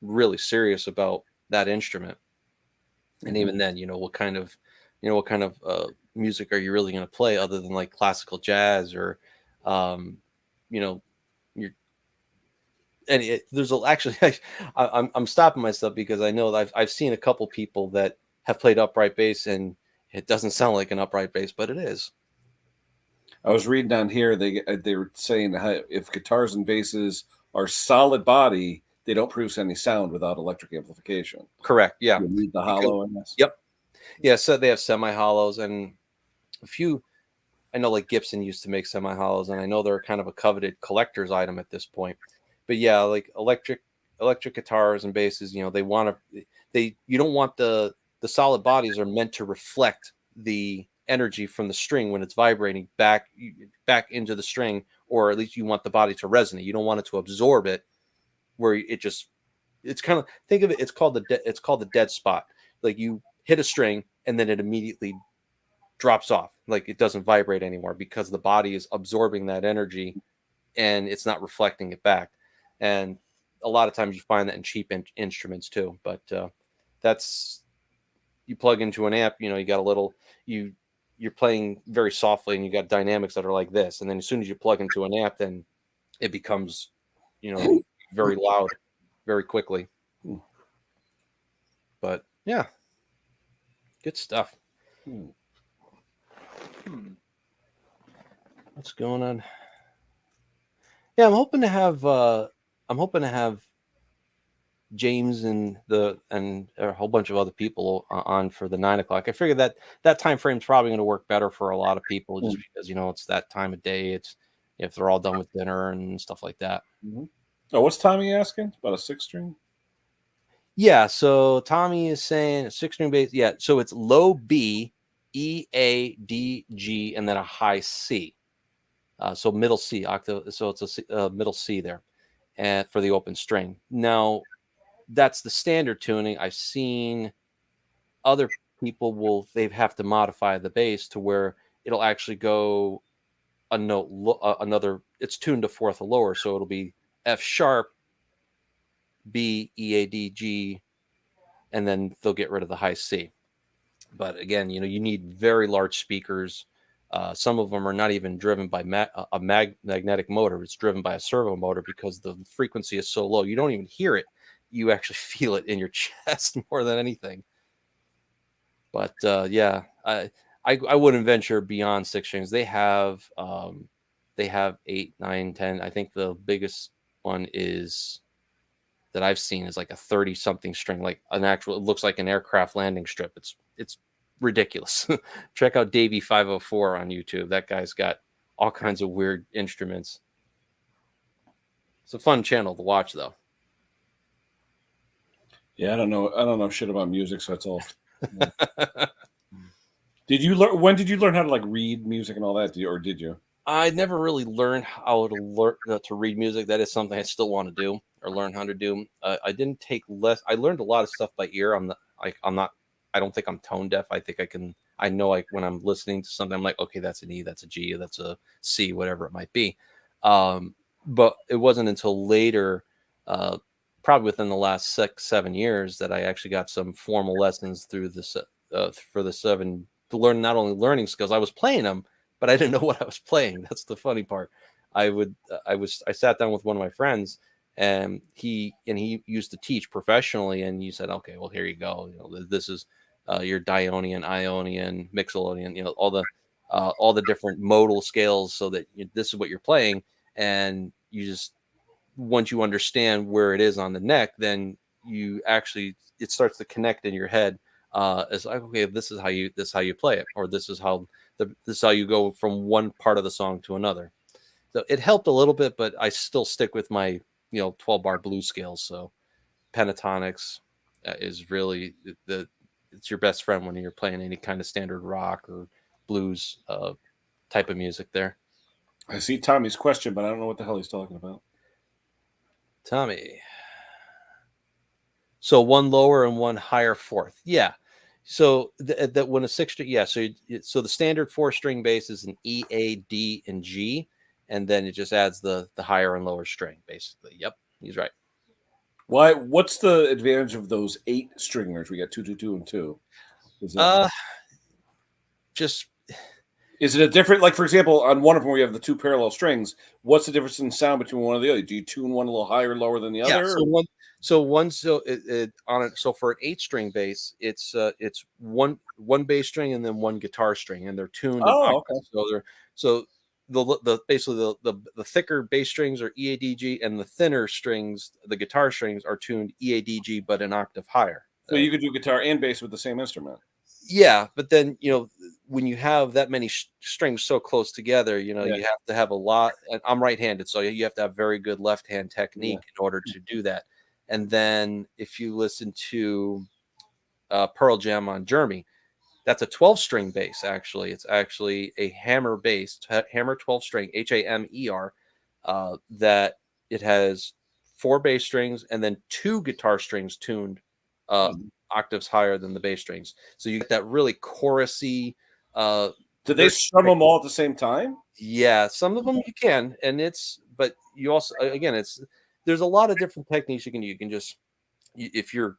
really serious about that instrument. And even then, what kind of music are you really going to play other than like classical jazz or I'm stopping myself because I know that I've seen a couple people that have played upright bass and it doesn't sound like an upright bass, but it is. I was reading down here, they were saying how if guitars and basses are solid body, they don't produce any sound without electric amplification. Correct. Yeah. You need the hollow in this. Yep. Yeah. So they have semi-hollows, and a few. I know like Gibson used to make semi-hollows, and I know they're kind of a coveted collector's item at this point. But yeah, like electric guitars and basses, you don't want the solid bodies are meant to reflect the energy from the string when it's vibrating back into the string, or at least you want the body to resonate. You don't want it to absorb it, where it's kind of, think of it, it's called the dead spot. Like you hit a string and then it immediately drops off, like it doesn't vibrate anymore because the body is absorbing that energy and it's not reflecting it back. And a lot of times you find that in cheap instruments too. But that's, you plug into an amp, you got a little, you're playing very softly and you got dynamics that are like this. And then as soon as you plug into an amp, then it becomes, very loud very quickly. But yeah, good stuff. What's going on? Yeah, I'm hoping to have James and a whole bunch of other people on for the 9 o'clock. I figure that time frame is probably going to work better for a lot of people, just because it's that time of day. It's if they're all done with dinner and stuff like that. Mm-hmm. Oh, what's Tommy asking about a 6-string? Yeah, so Tommy is saying a 6-string bass. Yeah, so it's low B, E, A, D, G, and then a high C. So middle C octave. So it's a middle C there, and for the open string. Now, that's the standard tuning. I've seen other people they have to modify the bass to where it'll actually go a note another. It's tuned to fourth or lower, so it'll be F sharp, B, E, A, D, G, and then they'll get rid of the high C. But again, you need very large speakers. Some of them are not even driven by a magnetic motor. It's driven by a servo motor because the frequency is so low. You don't even hear it. You actually feel it in your chest more than anything. But yeah, I wouldn't venture beyond 6 strings. They have they have 8, 9, 10. I think the biggest one is that I've seen is like a 30 something string, like an actual, it looks like an aircraft landing strip. It's ridiculous. Check out Davey 504 on YouTube. That guy's got all kinds of weird instruments. It's a fun channel to watch though. Yeah, I don't know shit about music, so that's all. Did you learn? When did you learn how to like read music and all that? Did you? I never really learned how to learn to read music. That is something I still want to do or learn how to do. I didn't take less. I learned a lot of stuff by ear. I'm not. I don't think I'm tone deaf. I think I can. I know like when I'm listening to something, I'm like, okay, that's an E, that's a G, that's a C, whatever it might be. But it wasn't until later, probably within the last 6-7 years, that I actually got some formal lessons through this for the 7 to learn not only learning skills. I was playing them, but I didn't know what I was playing. That's the funny part. I sat down with one of my friends, and he used to teach professionally, and he said, okay, well, here you go. You know, this is your Dionian, Ionian, Mixolydian, you know, all the different modal scales, so that this is what you're playing. And you just, once you understand where it is on the neck, then you actually, it starts to connect in your head as like, okay, this is how you play it, or this is how you go from one part of the song to another. So it helped a little bit, but I still stick with my 12-bar blues scales. So pentatonics is really it's your best friend when you're playing any kind of standard rock or blues type of music there. I see Tommy's question, but I don't know what the hell he's talking about. Tommy. So one lower and one higher fourth. Yeah. So that when a 6-string, yeah. So the standard 4-string bass is an E, A, D, and G, and then it just adds the higher and lower string, basically. Yep, he's right. Why? What's the advantage of those 8 stringers? We got 2, 2, 2, and 2. Just. Is it a different, like, for example, on one of them we have the 2 parallel strings? What's the difference in sound between one and the other? Do you tune one a little higher or lower than the other? So for an 8-string bass, it's one bass string and then one guitar string, and they're tuned. Oh, okay. So the basically the thicker bass strings are E, A, D, G, and the thinner strings, the guitar strings, are tuned E, A, D, G, but an octave higher. So you could do guitar and bass with the same instrument. Yeah, but then when you have that many strings so close together, you have to have a lot. And I'm right-handed, so you have to have very good left-hand technique in order to do that. And then if you listen to Pearl Jam on Jeremy, that's a 12-string bass. Actually, it's actually a hammer bass, hammer 12-string, Hamer. That it has 4 bass strings and then 2 guitar strings tuned octaves higher than the bass strings. So you get that really chorusy. Do they strum them all at the same time? Yeah, some of them you can, but you also, again, there's a lot of different techniques you can. You can just, if you're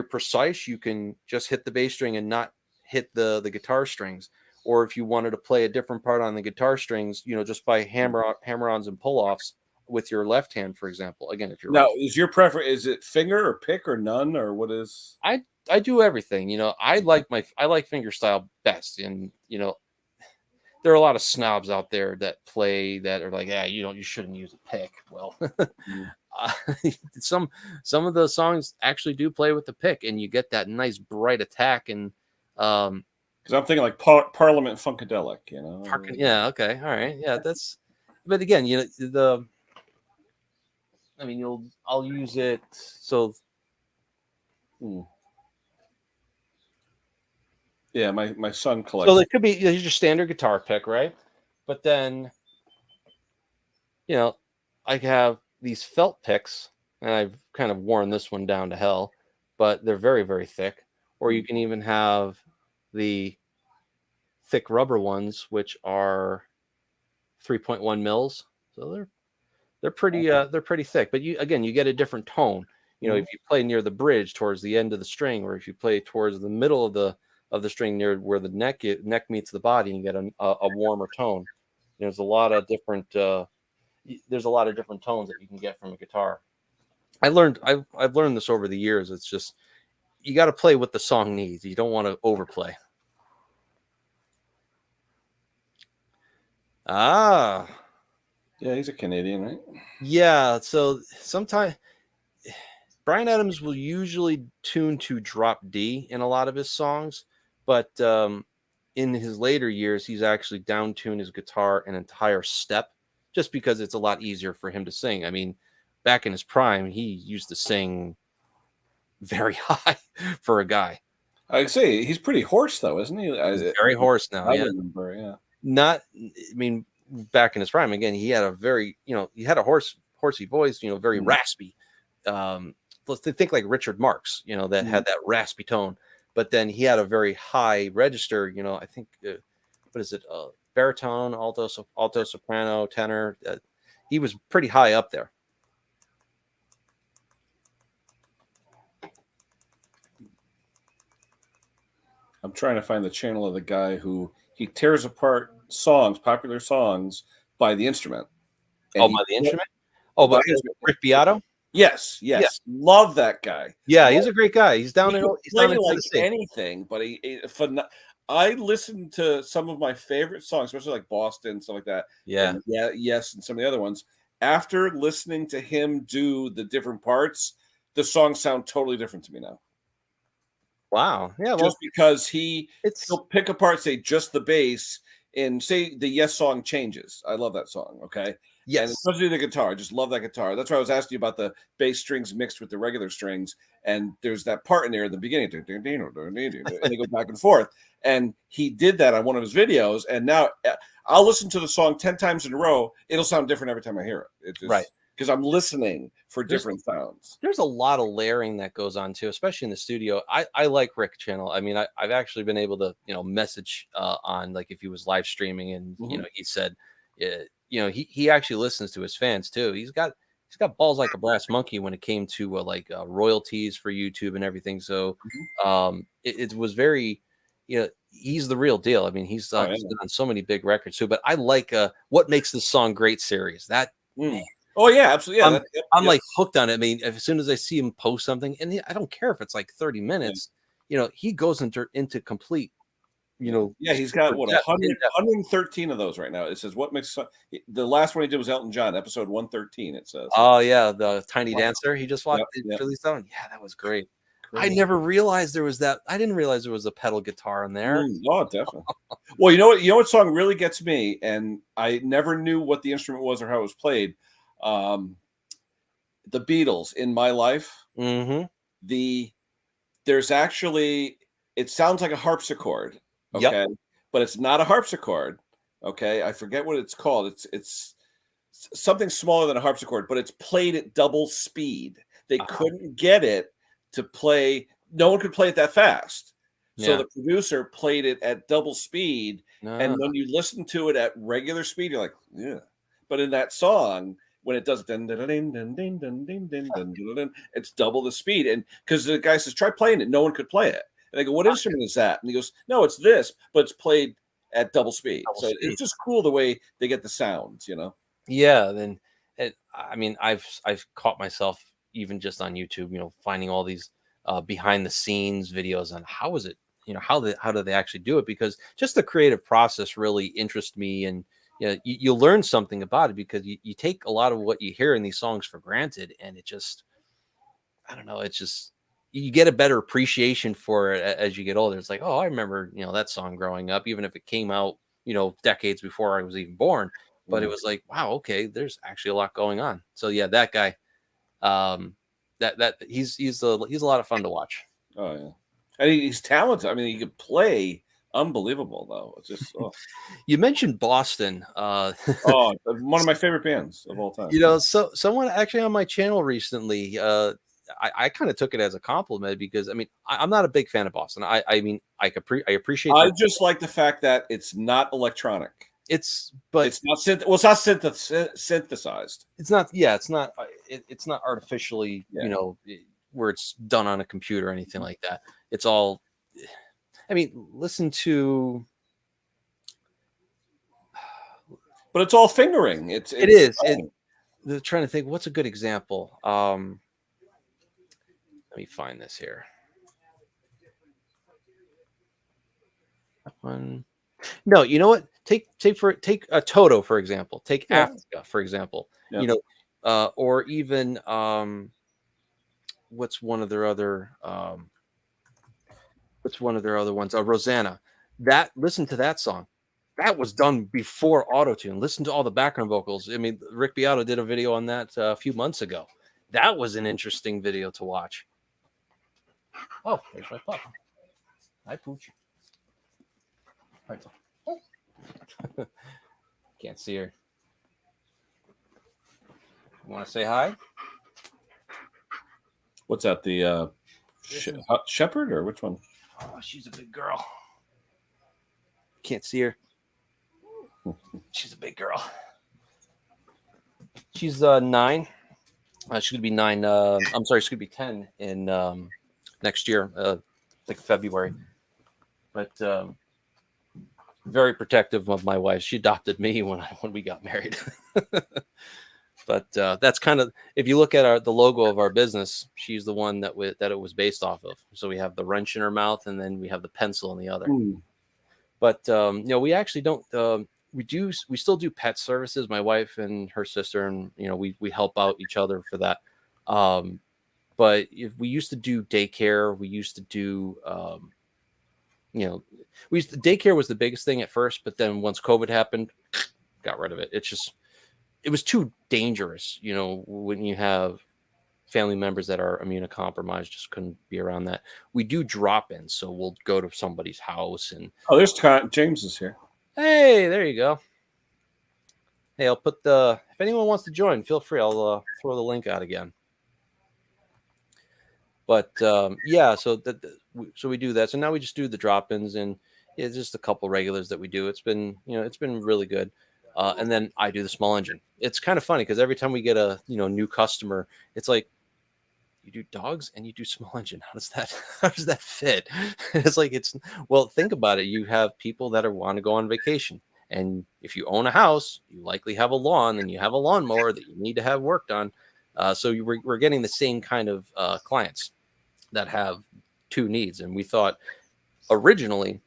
precise, you can just hit the bass string and not hit the guitar strings. Or if you wanted to play a different part on the guitar strings, just by hammer-ons and pull-offs with your left hand, for example. Again, if you're now, is your preference, is it finger or pick or none, or what is? I do everything. I like finger style best, and there are a lot of snobs out there that play that are like, yeah, you shouldn't use a pick. Well, some of the songs actually do play with the pick, and you get that nice bright attack. And because I'm thinking like Parliament Funkadelic, Yeah. Okay. All right. Yeah. But again, I'll use it. So. Yeah, my son collects. So it could be your standard guitar pick, right? But then, I have these felt picks, and I've kind of worn this one down to hell, but they're very, very thick. Or you can even have the thick rubber ones, which are 3.1 mils. So they're pretty thick. But you get a different tone. If you play near the bridge towards the end of the string, or if you play towards the middle of the string near where the neck meets the body, and you get a warmer tone. There's a lot of different tones that you can get from a guitar. I've learned this over the years. It's just you got to play what the song needs. You don't want to overplay. Ah, Yeah, he's a Canadian, right? yeah. So sometimes Bryan Adams will usually tune to drop D in a lot of his songs, but in his later years, he's actually down tuned his guitar an entire step just because it's a lot easier for him to sing. I mean, back in his prime, he used to sing very high for a guy. I'd say he's pretty hoarse, though, isn't he? He's very hoarse now. I Yeah, remember, yeah. not. I mean, back in his prime, again, he had a very, he had a horsey voice. Very raspy. Let's think like Richard Marx. That had that raspy tone. But then he had a very high register. I think what is it? Baritone, alto, soprano, tenor. He was pretty high up there. I'm trying to find the channel of the guy who he tears apart popular songs, by the instrument. And by the instrument? Oh, but Rick Beato? Yes. Yeah. Love that guy. Yeah, he's a great guy. He's down in like anything, but I listened to some of my favorite songs, especially like Boston, stuff like that. Yeah. And yes, and some of the other ones. After listening to him do the different parts, the songs sound totally different to me now. Wow. Yeah. Well, just because he'll pick apart, say, just the bass, and say the Yes song changes. I love that song. Okay. Yes. And especially the guitar. I just love that guitar. That's why I was asking you about the bass strings mixed with the regular strings. And there's that part in there at the beginning. And they go back and forth. And he did that on one of his videos. And now I'll listen to the song 10 times in a row. It'll sound different every time I hear it. Right. Because I'm listening for different sounds. There's a lot of layering that goes on too, especially in the studio. I like Rick channel. I mean, I've actually been able to, message on, like, if he was live streaming and, he said, he actually listens to his fans too. He's got balls like a brass monkey when it came to royalties for YouTube and everything. So it was very, he's the real deal. I mean, he's done so many big records too. But I like What Makes This Song Great series. That man, oh yeah, absolutely. Yeah, I'm like hooked on it. I mean, as soon as I see him post something, and I don't care if it's like 30 minutes, he goes into complete, he's got 113 of those right now. It says What Makes the last one he did was Elton John, episode 113. It says. Oh yeah, the Tiny Dancer. He just watched released that one. Yeah, that was great. I never realized there was that. I didn't realize there was a pedal guitar in there. Oh, definitely. Well, you know what song really gets me, and I never knew what the instrument was or how it was played. The Beatles, In My Life. There's actually, it sounds like a harpsichord. Okay. Yep. But it's not a harpsichord. Okay. I forget what it's called. It's something smaller than a harpsichord, but it's played at double speed. They couldn't get it to play. No one could play it that fast. So the producer played it at double speed. And when you listen to it at regular speed, you're like, yeah. But in that song, when it does it's double the speed. And because the guy says, try playing it. No one could play it. And they go, what instrument is that? And he goes, no, it's this, but it's played at double speed. It's just cool the way they get the sounds, Yeah. Then, I mean, I've caught myself even just on YouTube, finding all these behind the scenes videos on how is it, how do they actually do it? Because just the creative process really interests me, and you learn something about it because you take a lot of what you hear in these songs for granted, and it just, I don't know, it's just, you get a better appreciation for it as you get older. It's like, oh, I remember, that song growing up, even if it came out, decades before I was even born, but it was like, wow, okay, there's actually a lot going on. So yeah, that guy, that he's a lot of fun to watch. Oh yeah. And he's talented. I mean, he could play unbelievable, though. It's just You mentioned Boston. One of my favorite bands of all time. So someone actually on my channel recently, I kind of took it as a compliment because I mean I'm not a big fan of Boston. I appreciate. I just like the fact that it's not electronic. It's not it's not synthesized. It's not. Yeah, it's not. It's not artificially. Where it's done on a computer or anything like that. It's all. I mean, listen to. But it's all fingering. It is. They're trying to think. What's a good example? Let me find this here. That one. No, you know what? take a Toto, for example. Take Yeah. Africa, for example. Yeah. You know, or even what's one of their other ones? Rosanna. Listen to that song. That was done before auto-tune. Listen to all the background vocals. I mean, Rick Beato did a video on that a few months ago. That was an interesting video to watch. Oh, there's my pup. Hi, Pooch. Hi. Can't see her. You want to say hi? What's that? The Shepherd or which one? Oh, she's a big girl. Can't see her. She's a big girl. She's 9. She's gonna be 9. I'm sorry, she's gonna be 10 in next year, like February. But very protective of my wife. She adopted me when we got married. But that's kind of, if you look at the logo of our business, she's the one that it was based off of. So we have the wrench in her mouth, and then we have the pencil in the other. But you know, we actually don't. We still do pet services. My wife and her sister, and you know, we help out each other for that. But if we used to do daycare, we used to do, you know, daycare was the biggest thing at first, but then once COVID happened, got rid of it. It was too dangerous, you know, when you have family members that are immunocompromised, just couldn't be around that. We do drop-ins, so we'll go to somebody's house and. Oh, there's James is here. Hey, there you go. Hey, I'll put if anyone wants to join, feel free. I'll throw the link out again. But yeah, so we do that. So now we just do the drop-ins, and it's just a couple regulars that we do. It's been really good. And then I do the small engine. It's kind of funny because every time we get a new customer, it's like, you do dogs and you do small engine. How does that fit? It's like, well, think about it. You have people that want to go on vacation. And if you own a house, you likely have a lawn, and you have a lawnmower that you need to have worked on. So we're getting the same kind of clients that have two needs. And we thought originally,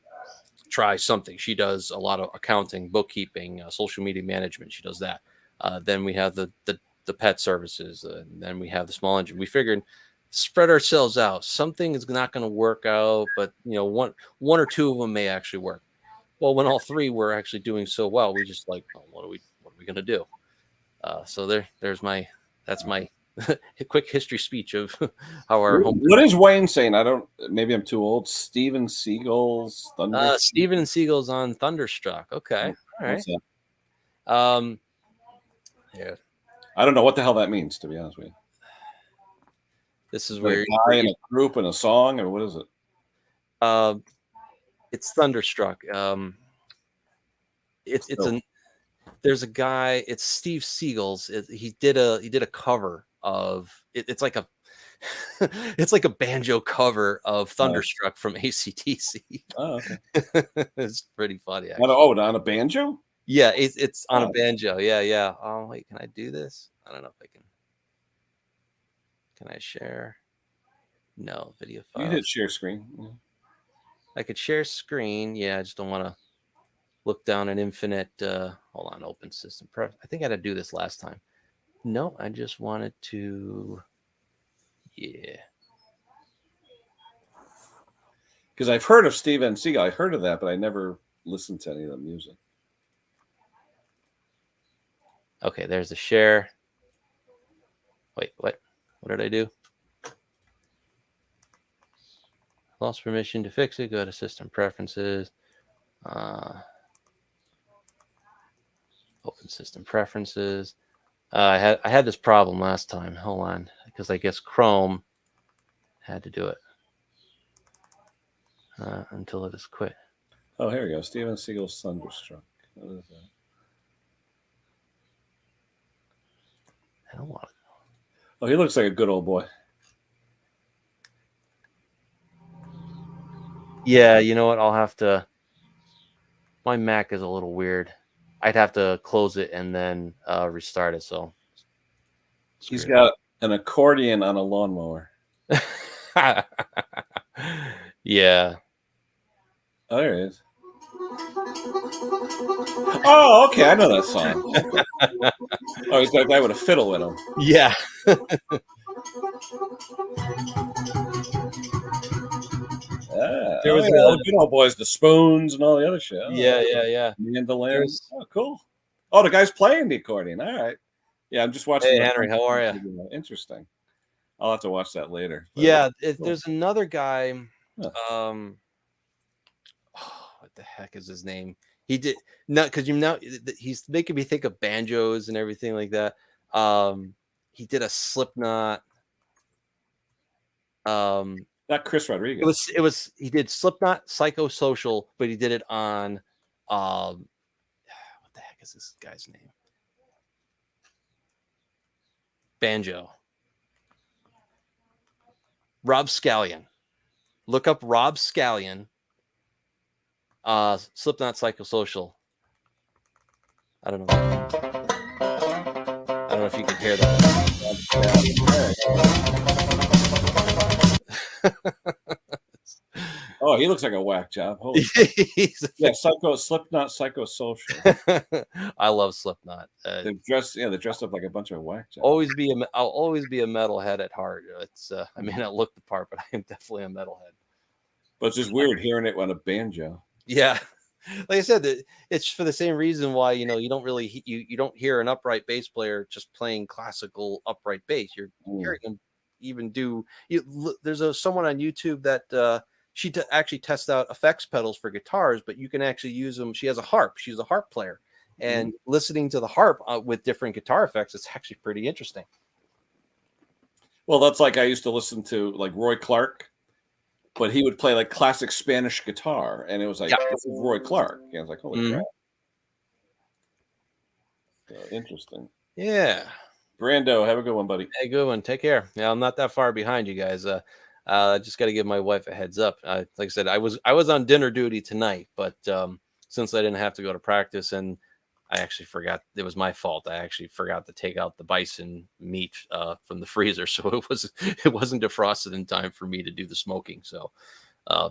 try something. She does a lot of accounting, bookkeeping, social media management. She does that. Then we have the pet services, and then we have the small engine. We figured spread ourselves out. Something is not going to work out, but one or two of them may actually work. Well, when all three were actually doing so well, we just like, oh, what are we going to do? So that's my quick history speech of how our home. What is Wayne saying? Maybe I'm too old. Steven Seagal's Thunderstruck. Steven Seagal's on Thunderstruck. Okay. All right. Yeah. I don't know what the hell that means, to be honest with you. This is where a guy in a group and a song, or what is it? It's Thunderstruck. There's a guy. It's Steve Seagal's. He did a cover of it. It's like a banjo cover of Thunderstruck from AC/DC. Oh, okay. It's pretty funny. Actually. On a banjo? Yeah, it's on a banjo. Yeah. Oh wait, can I do this? I don't know if I can. Can I share? No, video file. You hit share screen. Yeah. I could share screen. Yeah, I just don't want to look down an infinite. Hold on, open system prep. I think I had to do this last time. No, I just wanted to. Yeah. Because I've heard of Steven Seagal. I heard of that, but I never listened to any of the music. Okay, there's the share. Wait, what? What did I do? Lost permission to fix it. Go to system preferences. Open system preferences. I had this problem last time. Hold on, because I guess Chrome had to do it until it is quit. Oh, here we go. Steven Seagal's Thunderstruck. What is that? I don't want it. Oh, he looks like a good old boy. Yeah, you know what? I'll have to. My Mac is a little weird. I'd have to close it and then restart it. So he's got an accordion on a lawnmower. Yeah. Oh, there it is. Oh, okay, I know that song. Oh, he's got a guy with a fiddle in him. Yeah. There was all the good old boys, the Spoons, and all the other shit. Yeah. Mandolin. Oh, cool. Oh, the guy's playing the accordion. All right. Yeah, I'm just watching. Hey, Henry, how are you? Interesting. I'll have to watch that later. Yeah, there's another guy. What the heck is his name? He did not because he's making me think of banjos and everything like that. He did a Slipknot. Not Chris Rodriguez. It was he did Slipknot Psychosocial, but he did it on what the heck is this guy's name? Banjo. Rob Scallion. Look up Rob Scallion. Slipknot Psychosocial. I don't know if you can hear that. Oh, he looks like a whack job. Holy Slipknot Psychosocial. I love Slipknot. They're dressed up like a bunch of whack jobs. I'll always be a metalhead at heart. It's I may not look the part, but I am definitely a metalhead. But it's just weird hearing it on a banjo. Yeah. Like I said, it's for the same reason why you don't really you don't hear an upright bass player just playing classical upright bass. You're hearing them even do. There's someone on YouTube that she actually tests out effects pedals for guitars, but you can actually use them. She has a harp. She's a harp player, and listening to the harp with different guitar effects, it's actually pretty interesting. Well, that's like I used to listen to like Roy Clark. But he would play like classic Spanish guitar, and it was like, this is Roy Clark. Yeah, I was like, holy crap. So, interesting. Yeah. Brando, have a good one, buddy. Hey, good one. Take care. Yeah, I'm not that far behind you guys. I just got to give my wife a heads up. Like I said, I was on dinner duty tonight, but since I didn't have to go to practice, and I actually forgot, it was my fault. I actually forgot to take out the bison meat from the freezer, so it wasn't defrosted in time for me to do the smoking. So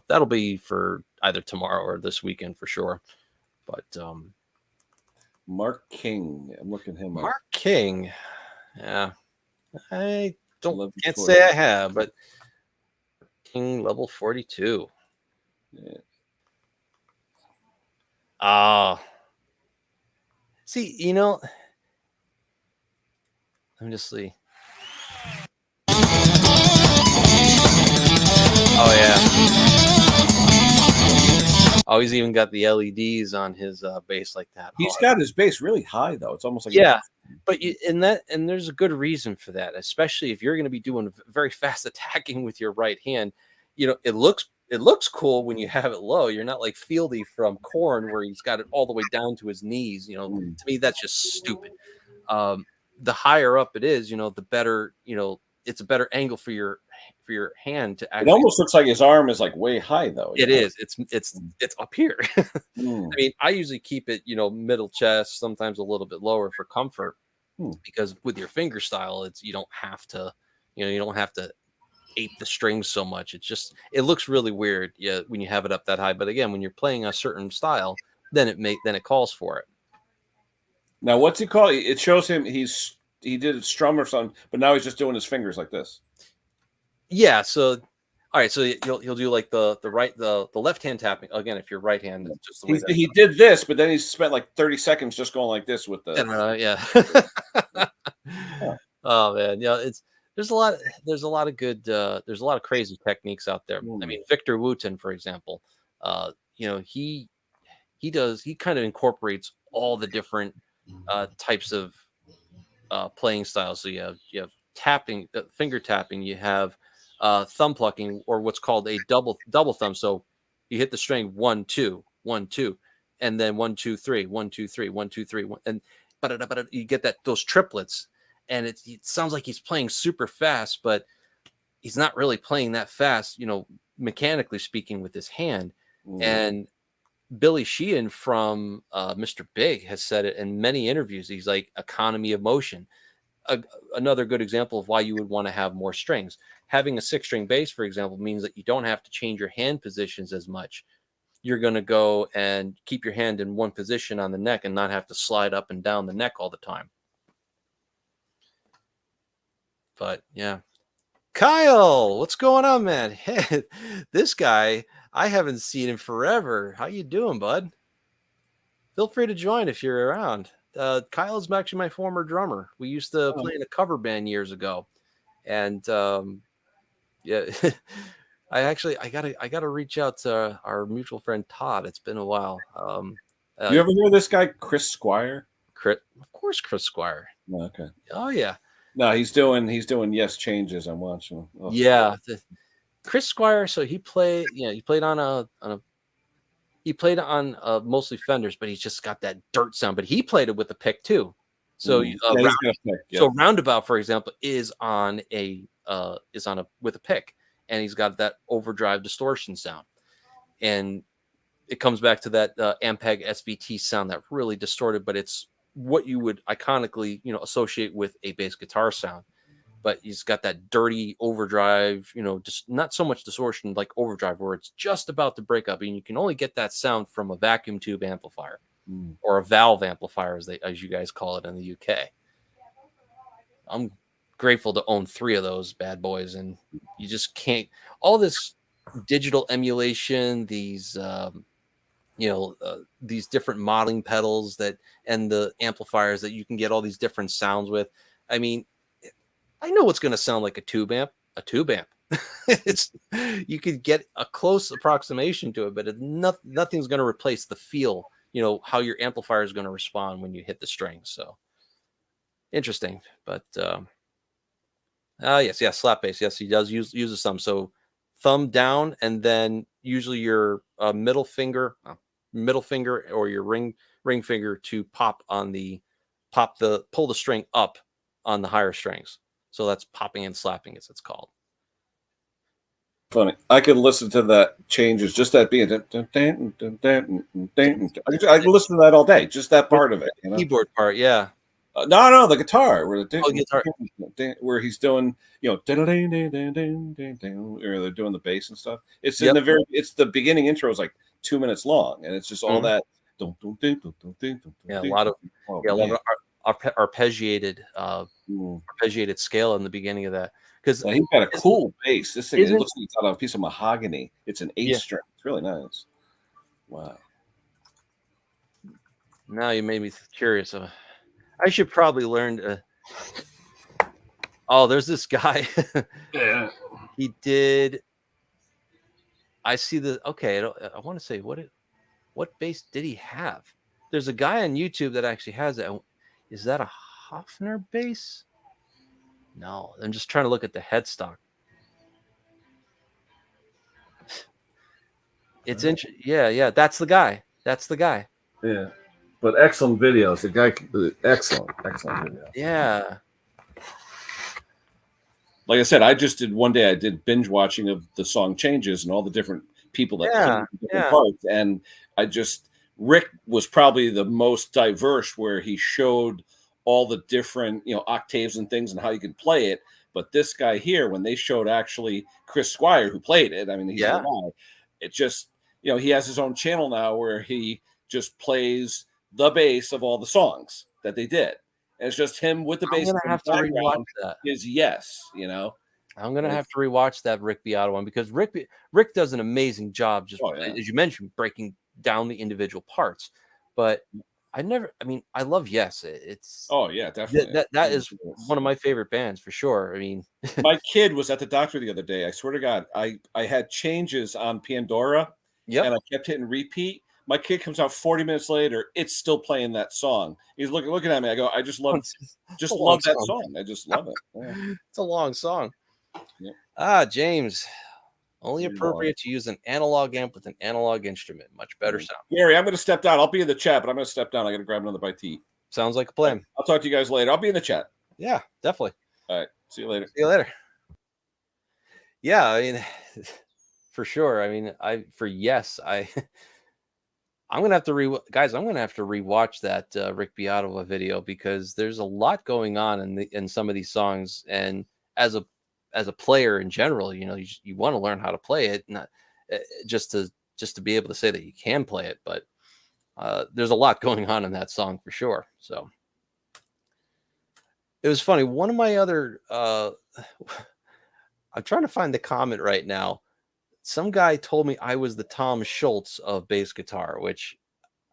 that'll be for either tomorrow or this weekend for sure. But Mark King, I'm looking him up. Mark King, yeah, I can't say I have, but King level 42. Yeah. See, let me just see. Oh, yeah. Oh, he's even got the LEDs on his bass like that. He's got his bass really high, though. It's almost like... Yeah, but and there's a good reason for that, especially if you're going to be doing very fast attacking with your right hand. It looks cool when you have it low. You're not like Fieldy from Korn where he's got it all the way down to his knees. To me, that's just stupid. The higher up it is, the better, it's a better angle for your hand to actually. It almost looks like his arm is like way high though. It is. It's up here. I mean, I usually keep it, middle chest, sometimes a little bit lower for comfort because with your finger style, you don't have to ape the strings so much. It looks really weird when you have it up that high, but again, when you're playing a certain style, then it calls for it. Now what's he called? It shows him he did a strum or something, but now he's just doing his fingers like this. Yeah, so all right, so he'll do like the left hand tapping again. If you're right hand, just the way he did this, but then he spent like 30 seconds just going like this with the Oh man, there's a lot of good there's a lot of crazy techniques out there. I mean, Victor Wooten, for example, he kind of incorporates all the different types of playing styles. So you have tapping, finger tapping, you have thumb plucking, or what's called a double thumb. So you hit the string 1 2 1 2, and then 1 2 3 1 2 3 1 2 3 1, and you get those triplets. And it sounds like he's playing super fast, but he's not really playing that fast, mechanically speaking, with his hand. And Billy Sheehan from Mr. Big has said it in many interviews. He's like economy of motion. Another good example of why you would want to have more strings. Having a 6-string bass, for example, means that you don't have to change your hand positions as much. you're going to go and keep your hand in one position on the neck and not have to slide up and down the neck all the time. But yeah. Kyle, what's going on, man? Hey, this guy, I haven't seen him forever. How you doing, bud? Feel free to join if you're around. Kyle's actually my former drummer. We used to play in a cover band years ago. And yeah, I gotta reach out to our mutual friend Todd. It's been a while. You ever hear this guy Chris Squire? Of course, Chris Squire. Okay. Oh yeah. No, he's doing Yes Changes. I'm watching. Oh, yeah, Chris Squire. So he played. Yeah, he played on mostly Fenders, but he's just got that dirt sound. But he played it with a pick too. So so Roundabout, for example, is on a with a pick, and he's got that overdrive distortion sound, and it comes back to that Ampeg SVT sound that really distorted, but it's what you would iconically associate with a bass guitar sound. But he's got that dirty overdrive, just not so much distortion like overdrive, where it's just about to break up, and you can only get that sound from a vacuum tube amplifier or a valve amplifier, as you guys call it in the UK. I'm grateful to own 3 of those bad boys, and you just can't. All this digital emulation, these these different modeling pedals and the amplifiers that you can get all these different sounds with. I mean, I know it's going to sound like a tube amp. It's you could get a close approximation to it, but nothing's going to replace the feel. How your amplifier is going to respond when you hit the strings. So interesting, but yes, slap bass. Yes, he does use some. So thumb down, and then usually your middle finger or your ring finger to pull the string up on the higher strings. So that's popping and slapping, as it's called. Funny. I could listen to that Changes, just that being. I could listen to that all day, just that part of it. Keyboard part, yeah. No, the guitar. Guitar. Where he's doing, or they're doing the bass and stuff. It's in the it's the beginning intro is like 2 minutes long, and it's just all that. Yeah, a lot of arpeggiated scale in the beginning of that. Because he's got a cool bass. This thing, it looks like it's out of a piece of mahogany. It's an 8-string. It's really nice. Wow. Now you made me curious. I should probably learn. There's this guy. Yeah. He did. I see the. Okay, I want to say what bass did he have? There's a guy on YouTube that actually has it. Is that a Hofner bass? No, I'm just trying to look at the headstock. It's interesting. Yeah, that's the guy. Yeah, but excellent videos. The guy, excellent video. Yeah. Like I said, I did binge watching of the song Changes and all the different people that played different parts, and Rick was probably the most diverse, where he showed all the different octaves and things and how you can play it. But this guy here, when they showed actually Chris Squire, who played it, I mean, he's a guy. It just he has his own channel now where he just plays the bass of all the songs that they did, and it's just him with the bass. I'm gonna have to rewatch that. I'm gonna have to rewatch that Rick Beato one, because Rick does an amazing job, just as you mentioned, breaking down the individual parts. But I love Yes. It's definitely. That is one of my favorite bands for sure. I mean, my kid was at the doctor the other day. I swear to God, I had Changes on Pandora, and I kept hitting repeat. My kid comes out 40 minutes later, it's still playing that song. He's looking at me. I go, I just love that song. I just love it. Yeah. It's a long song. Yeah. James. Only appropriate to use an analog amp with an analog instrument. Much better sound. Gary, I'm going to step down. I'll be in the chat, but I'm going to step down. I got to grab another bite to eat. Sounds like a plan. I'll talk to you guys later. I'll be in the chat. Yeah, definitely. All right. See you later. Yeah, I mean, for sure. I mean, I'm going to have to rewatch that Rick Beato video, because there's a lot going on in some of these songs, and as a player in general, you want to learn how to play it, not just to just to be able to say that you can play it. But there's a lot going on in that song for sure. So it was funny. One of my other, I'm trying to find the comment right now. Some guy told me I was the Tom Schultz of bass guitar, which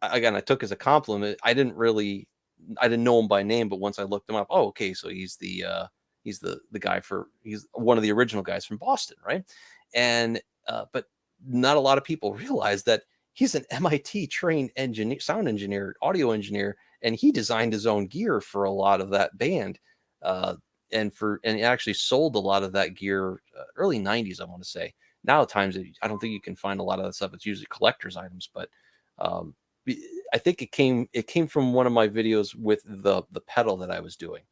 again, I took as a compliment. I didn't know him by name, but once I looked him up, oh, okay. So he's the guy he's one of the original guys from Boston. Right. And, but not a lot of people realize that he's an MIT trained engineer, sound engineer, audio engineer, and he designed his own gear for a lot of that band. And he actually sold a lot of that gear early 90s, I want to say. Now at times I don't think you can find a lot of that stuff. It's usually collector's items, but I think it came from one of my videos with the pedal that I was doing,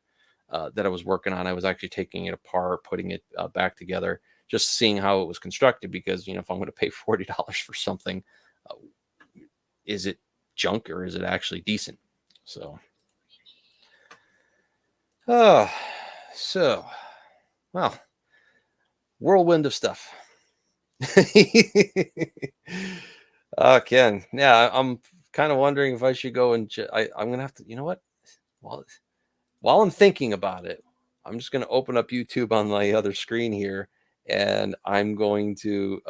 that I was working on. I was actually taking it apart, putting it back together, just seeing how it was constructed, because if I'm going to pay $40 for something, is it junk or is it actually decent? So well, whirlwind of stuff. Ken, yeah, I'm kind of wondering if I should go and I'm gonna have to, you know what, while I'm thinking about it, I'm just gonna open up YouTube on my other screen here, and I'm going to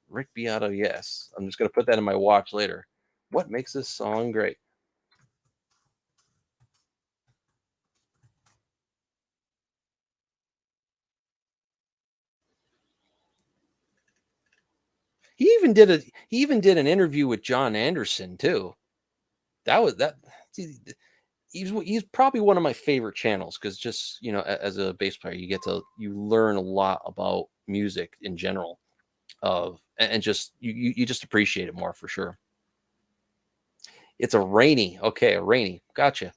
Rick Beato, yes, I'm just gonna put that in my watch later. What makes this song great? He even did an interview with John Anderson too. He's probably one of my favorite channels, because just as a bass player, you learn a lot about music in general, and just you just appreciate it more for sure. It's a rainy, gotcha.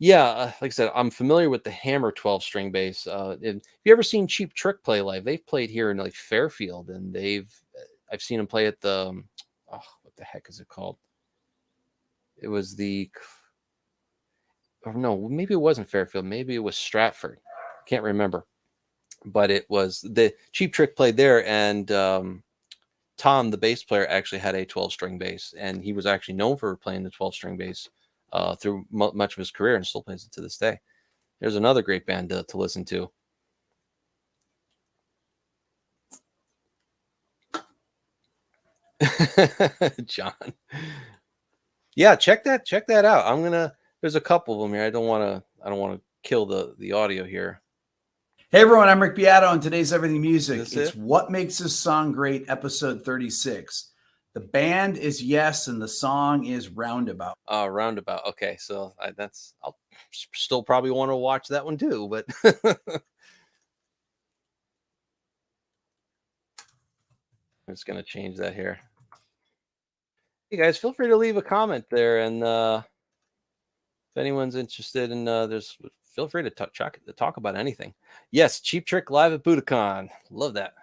Yeah, like I said, I'm familiar with the Hammer 12-string bass. Have you ever seen Cheap Trick play live? They've played here in like Fairfield, and I've seen them play at the what the heck is it called? It was or no, maybe it wasn't Fairfield. Maybe it was Stratford. Can't remember. But it was the Cheap Trick played there, and Tom, the bass player, actually had a 12-string bass, and he was actually known for playing the 12-string bass through much of his career, and still plays it to this day. There's another great band to listen to. John. Yeah, check that out. There's a couple of them here. I don't want to kill the audio here. Hey everyone, I'm Rick Beato, and today's Everything Music. It's What Makes This Song Great, episode 36. The band is Yes, and the song is Roundabout. Roundabout. Okay, so I'll still probably want to watch that one too, but I'm just gonna change that here. Hey guys, feel free to leave a comment there, and if anyone's interested in feel free to talk about anything. Yes, Cheap Trick live at Budokan. Love that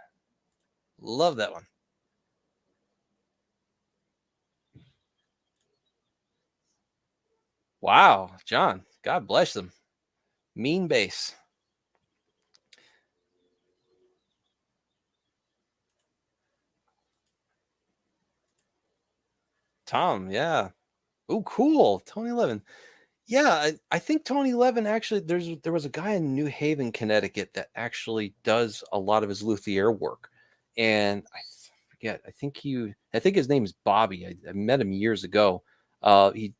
one. Wow, John, God bless them. Mean bass. Tom, yeah. Oh, cool. Tony Levin. Yeah, I think Tony Levin actually, there was a guy in New Haven, Connecticut, that actually does a lot of his luthier work. And I forget, I think his name is Bobby. I met him years ago. He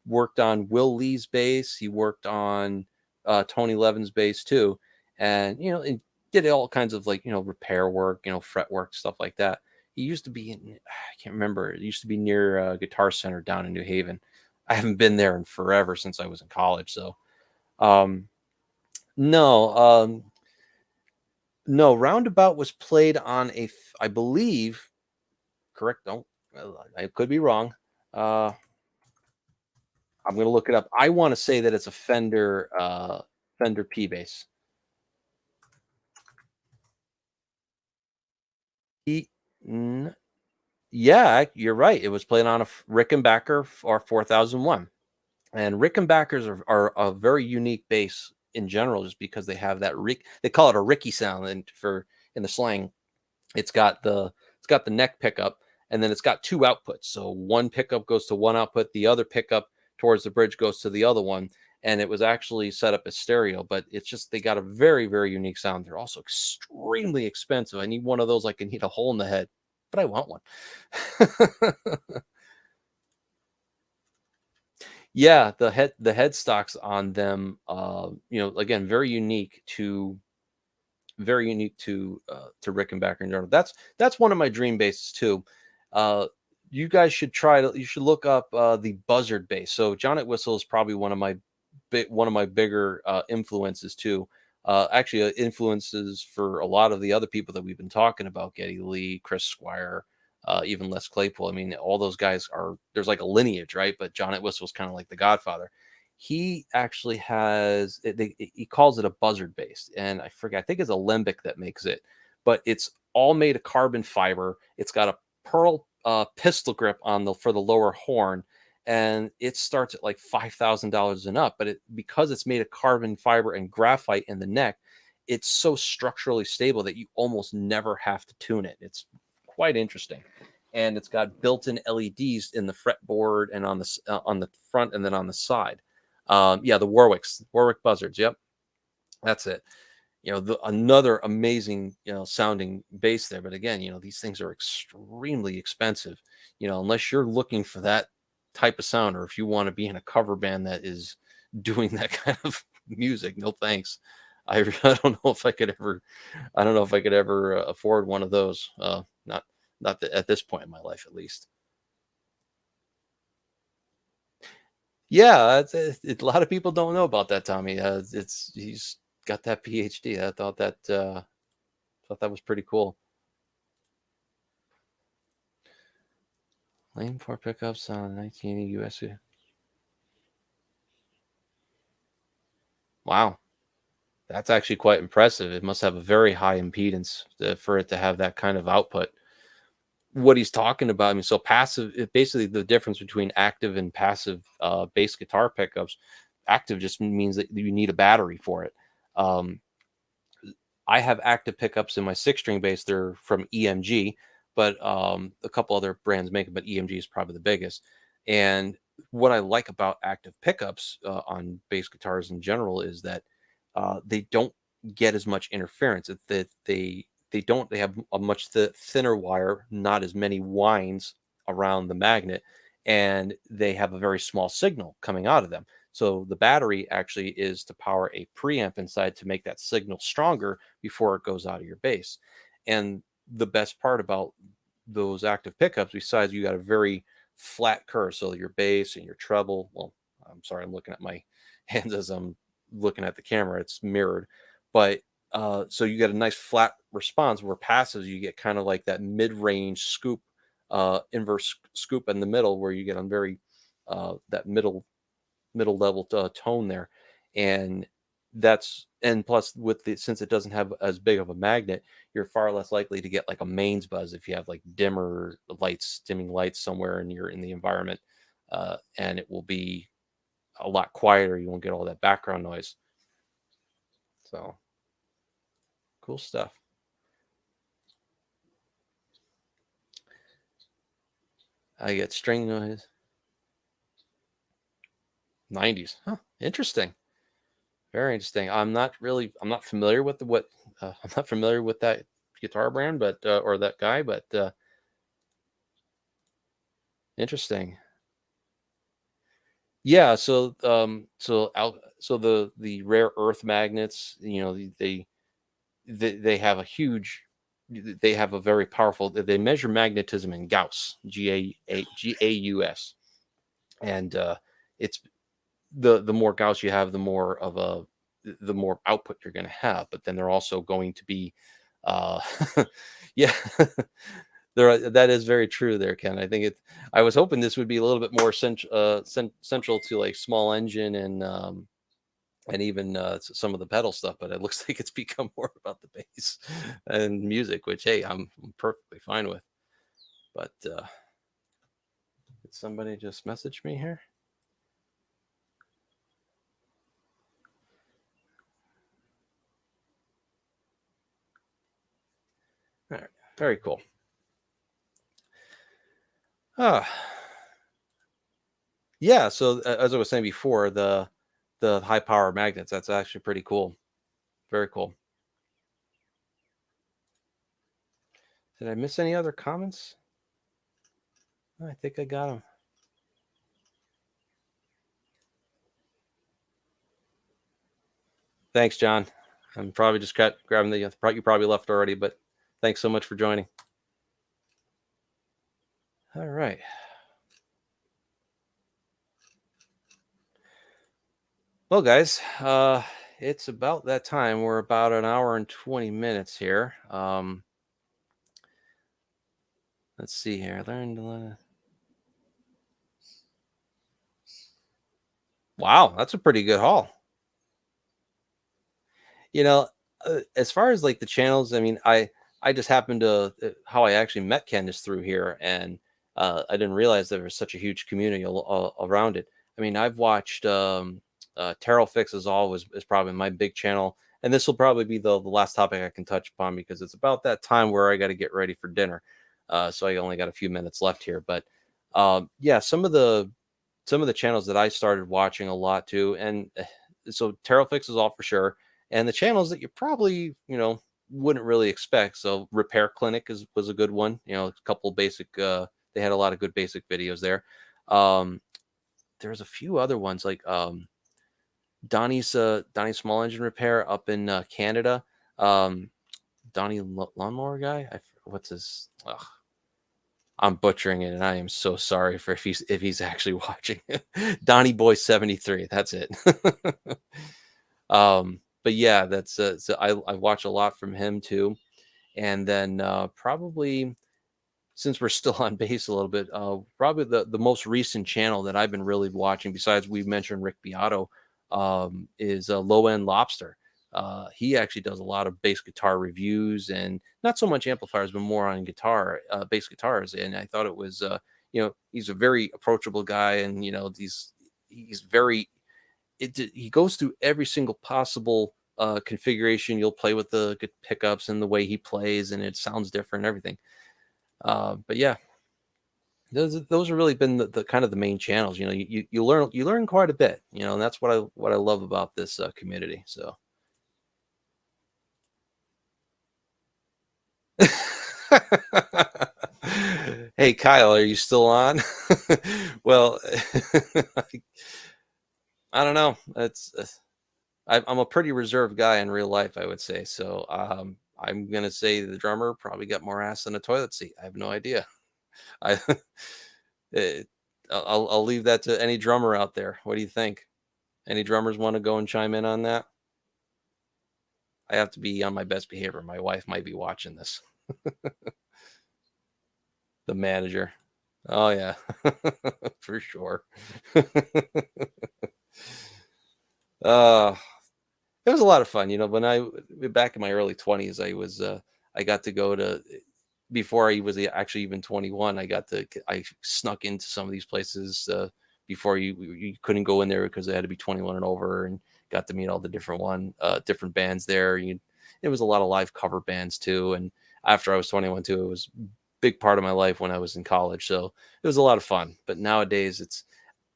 worked on Will Lee's bass. He worked on Tony Levin's bass too. And, and did all kinds of repair work, fret work, stuff like that. He used to be I can't remember. It used to be near Guitar Center down in New Haven. I haven't been there in forever, since I was in college. So, no, Roundabout was played on I believe, correct. Don't, I could be wrong. I'm going to look it up. I want to say that it's a Fender P bass. Yeah, you're right. It was played on a Rickenbacker or 4001, and Rickenbackers are a very unique bass in general, just because they have that they call it a Ricky sound, and in the slang, it's got the neck pickup, and then it's got 2 outputs. So one pickup goes to one output, the other pickup towards the bridge goes to the other one. And it was actually set up as stereo, but it's just they got a very, very unique sound. They're also extremely expensive. I need one of those like I need a hole in the head, but I want one. Yeah, the headstocks on them, again, very unique to Rickenbacker in general. That's one of my dream basses too. You guys should you should look up the buzzard bass. So John Whistle is probably one of my bigger influences too. Actually, influences for a lot of the other people that we've been talking about: Geddy Lee, Chris Squire, even Les Claypool. I mean, all those guys there's like a lineage, right? But John Whistle was kind of like the godfather. He actually has he calls it a buzzard bass, and I forget. I think it's Alembic that makes it, but it's all made of carbon fiber. It's got a pearl pistol grip for the lower horn, and it starts at like $5,000 and up. But because it's made of carbon fiber and graphite in the neck, it's so structurally stable that you almost never have to tune it. It's quite interesting, and it's got built-in LEDs in the fretboard and on the front and then on the side. The Warwick buzzards. Yep, that's it. Another amazing sounding bass there. But again, these things are extremely expensive. Unless you're looking for that type of sound, or if you want to be in a cover band that is doing that kind of music, no thanks. I don't know if I could ever afford one of those. Not at this point in my life, at least. Yeah, a lot of people don't know about that, Tommy. He's got that PhD. I thought that was pretty cool. Lane 4 pickups on 1980 USA. Wow, that's actually quite impressive. It must have a very high impedance for it to have that kind of output. What he's talking about, I mean, so passive, basically the difference between active and passive bass guitar pickups. Active just means that you need a battery for it. I have active pickups in my 6-string bass. They're from EMG, but a couple other brands make it, but EMG is probably the biggest. And what I like about active pickups on bass guitars in general is that they don't get as much interference. They have a much thinner wire, not as many winds around the magnet, and they have a very small signal coming out of them. So the battery actually is to power a preamp inside to make that signal stronger before it goes out of your bass. And the best part about those active pickups, besides you got a very flat curve, so your bass and your treble, well, I'm sorry, I'm looking at my hands as I'm looking at the camera, it's mirrored, but so you get a nice flat response. Where passives, you get kind of like that mid-range scoop, inverse scoop in the middle, where you get on very that middle level tone there. And plus since it doesn't have as big of a magnet, you're far less likely to get like a mains buzz if you have like dimming lights somewhere and you're in the environment, and it will be a lot quieter. You won't get all that background noise. So cool stuff. I get string noise. 90s. Huh. Interesting. Very interesting. I'm not familiar with I'm not familiar with that guitar brand, but or that guy, but interesting. Yeah, so the rare earth magnets, they have a very powerful, they measure magnetism in Gauss, Gaus. And it's the more Gauss you have, the more output you're going to have. But then they're also going to be yeah, that is very true there, Ken. I was hoping this would be a little bit more central to like small engine and even some of the pedal stuff, but it looks like it's become more about the bass and music, which, hey, I'm perfectly fine with. But did somebody just message me here? All right, very cool. Yeah, so as I was saying before, the high power magnets, that's actually pretty cool. Very cool. Did I miss any other comments? I think I got them. Thanks, John. I'm probably just grabbing the. You probably left already, but thanks so much for joining. All right. Well, guys, it's about that time. We're about an hour and 20 minutes here. Let's see here. Wow, that's a pretty good haul. You know, as far as like the channels, I mean, I just happened to how I actually met Ken is through here, and I didn't realize there was such a huge community around it. I mean, I've watched Terrell Fixes All is probably my big channel, and this will probably be the last topic I can touch upon because it's about that time where I got to get ready for dinner. So I only got a few minutes left here, but yeah, some of the channels that I started watching a lot too, and so Terrell Fixes All for sure, and the channels that you probably wouldn't really expect. So Repair Clinic was a good one. A couple basic. They had a lot of good basic videos there. There's a few other ones like Donnie's Small Engine Repair up in Canada. Donnie Lawnmower Guy. What's his? Ugh, I'm butchering it, and I am so sorry for if he's actually watching. Donnie Boy 73. That's it. But yeah, that's so I watch a lot from him too, and then probably since we're still on base a little bit, probably the most recent channel that I've been really watching, besides we mentioned Rick Beato, is Low End Lobster. He actually does a lot of bass guitar reviews and not so much amplifiers, but more on guitar, bass guitars. And I thought it was, he's a very approachable guy, and he's very. He goes through every single possible configuration you'll play with the good pickups and the way he plays, and it sounds different and everything. But yeah, those have really been the kind of the main channels. You learn quite a bit, and that's what I love about this community. So. Hey Kyle, are you still on? Well, I don't know. I'm a pretty reserved guy in real life, I would say. So I'm gonna say the drummer probably got more ass than a toilet seat. I have no idea. I I'll leave that to any drummer out there. What do you think? Any drummers want to go and chime in on that? I have to be on my best behavior. My wife might be watching this. The manager. Oh yeah, for sure. It was a lot of fun, when back in my early 20s, I got to go to, before I was actually even 21, I snuck into some of these places before you couldn't go in there because they had to be 21 and over, and got to meet all the different bands there. It was a lot of live cover bands too. And after I was 21 too, it was a big part of my life when I was in college. So it was a lot of fun, but nowadays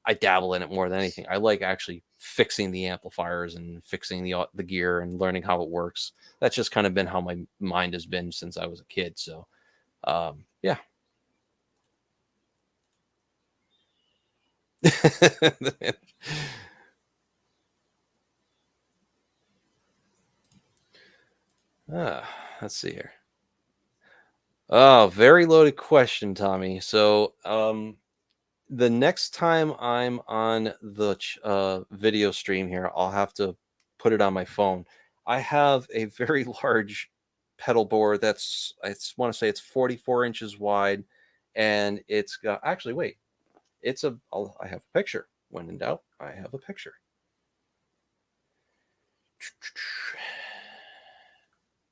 I dabble in it more than anything. I like actually fixing the amplifiers and fixing the gear and learning how it works. That's just kind of been how my mind has been since I was a kid. So, yeah. Let's see here. Oh, very loaded question, Tommy. So, the next time I'm on the video stream here, I'll have to put it on my phone. I have a very large pedal board I want to say it's 44 inches wide, and it's got, actually, wait, I have a picture. When in doubt, I have a picture.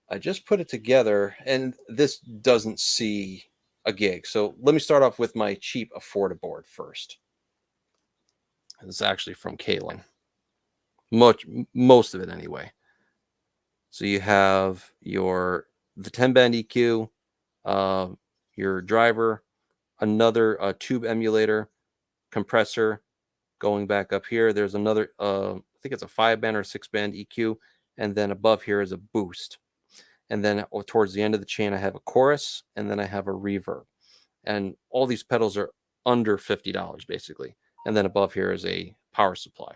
I just put it together, and this doesn't see a gig. So let me start off with my cheap Affordaboard first. It's actually from Kaling. Most of it anyway. So you have the 10 band EQ, your driver, another tube emulator, compressor going back up here. There's another, I think it's a 5-band or 6-band EQ. And then above here is a boost. And then towards the end of the chain, I have a chorus, and then I have a reverb. And all these pedals are under $50 basically. And then above here is a power supply.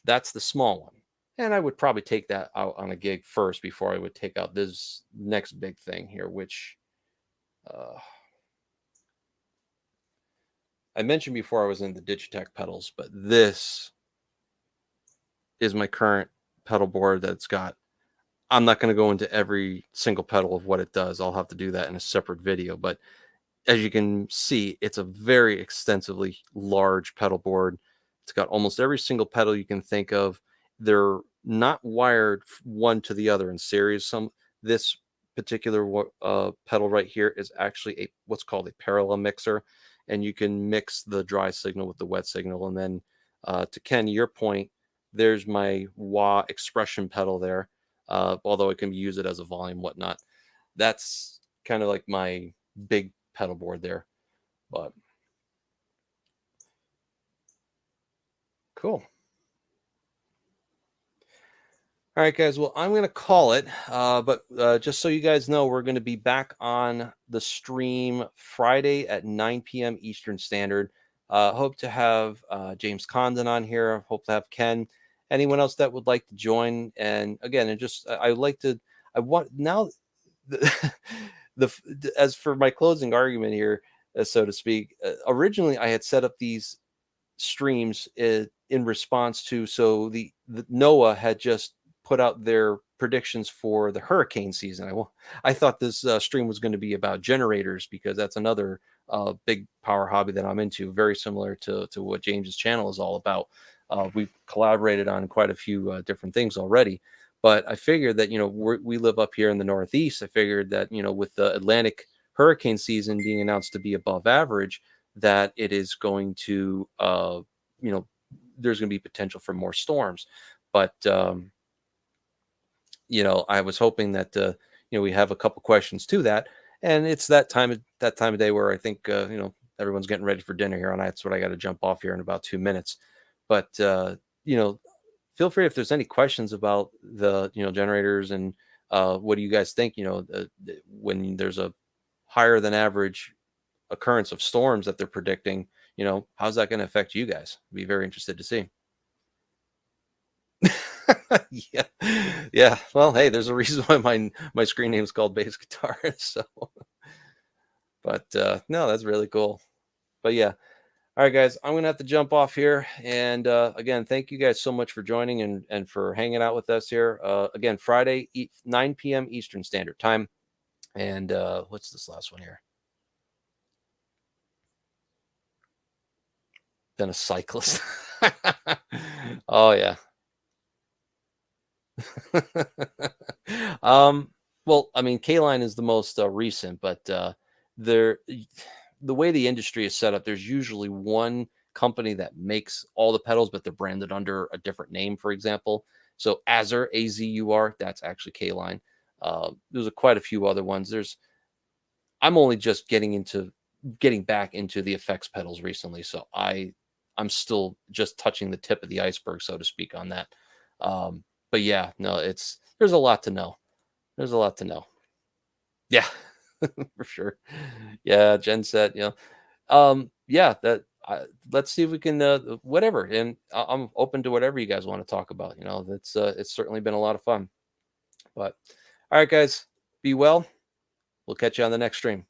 That's the small one. And I would probably take that out on a gig first before I would take out this next big thing here, which I mentioned before I was in the Digitech pedals, but this is my current pedal board that's got, I'm not going to go into every single pedal of what it does. I'll have to do that in a separate video. But as you can see, it's a very extensively large pedal board. It's got almost every single pedal you can think of. They're not wired one to the other in series. This particular pedal right here is actually what's called a parallel mixer, and you can mix the dry signal with the wet signal. And then to Ken, your point, there's my wah expression pedal there. Although it can use it as a volume, whatnot. That's kind of like my big pedal board there. But cool. All right, guys. Well, I'm going to call it. But just so you guys know, we're going to be back on the stream Friday at 9 p.m. Eastern Standard. Hope to have James Condon on here. Hope to have Ken. Anyone else that would like to join. And again, I want now as for my closing argument here, so to speak, originally I had set up these streams in response to, so the NOAA had just put out their predictions for the hurricane season. I thought this stream was going to be about generators, because that's another big power hobby that I'm into, very similar to what James's channel is all about. We've collaborated on quite a few different things already, but I figured that, we live up here in the Northeast. I figured that, with the Atlantic hurricane season being announced to be above average, that it is going to, there's going to be potential for more storms. But, I was hoping that, we have a couple questions to that. And it's that time of day where I think, everyone's getting ready for dinner here, and that's what I got to jump off here in about 2 minutes. But, feel free if there's any questions about the, generators, and what do you guys think, when there's a higher than average occurrence of storms that they're predicting, how's that going to affect you guys? I'd be very interested to see. Yeah. Well, hey, there's a reason why my screen name is called Bass Guitar. So, but no, that's really cool. But yeah. All right, guys, I'm going to have to jump off here. And again, thank you guys so much for joining and for hanging out with us here. Again, Friday, 9 p.m. Eastern Standard Time. And what's this last one here? Then a cyclist. Oh, yeah. Well, I mean, K-Line is the most recent, but the way the industry is set up, there's usually one company that makes all the pedals, but they're branded under a different name, for example. So Azur, A-Z-U-R, that's actually K-Line. There's quite a few other ones. I'm only just getting back into the effects pedals recently, so I'm still just touching the tip of the iceberg, so to speak, on that. But yeah, no, there's a lot to know. There's a lot to know. Yeah. For sure. Yeah, Genset, yeah, let's see if we can whatever, and I'm open to whatever you guys want to talk about. That's it's certainly been a lot of fun. But all right, guys, be well. We'll catch you on the next stream.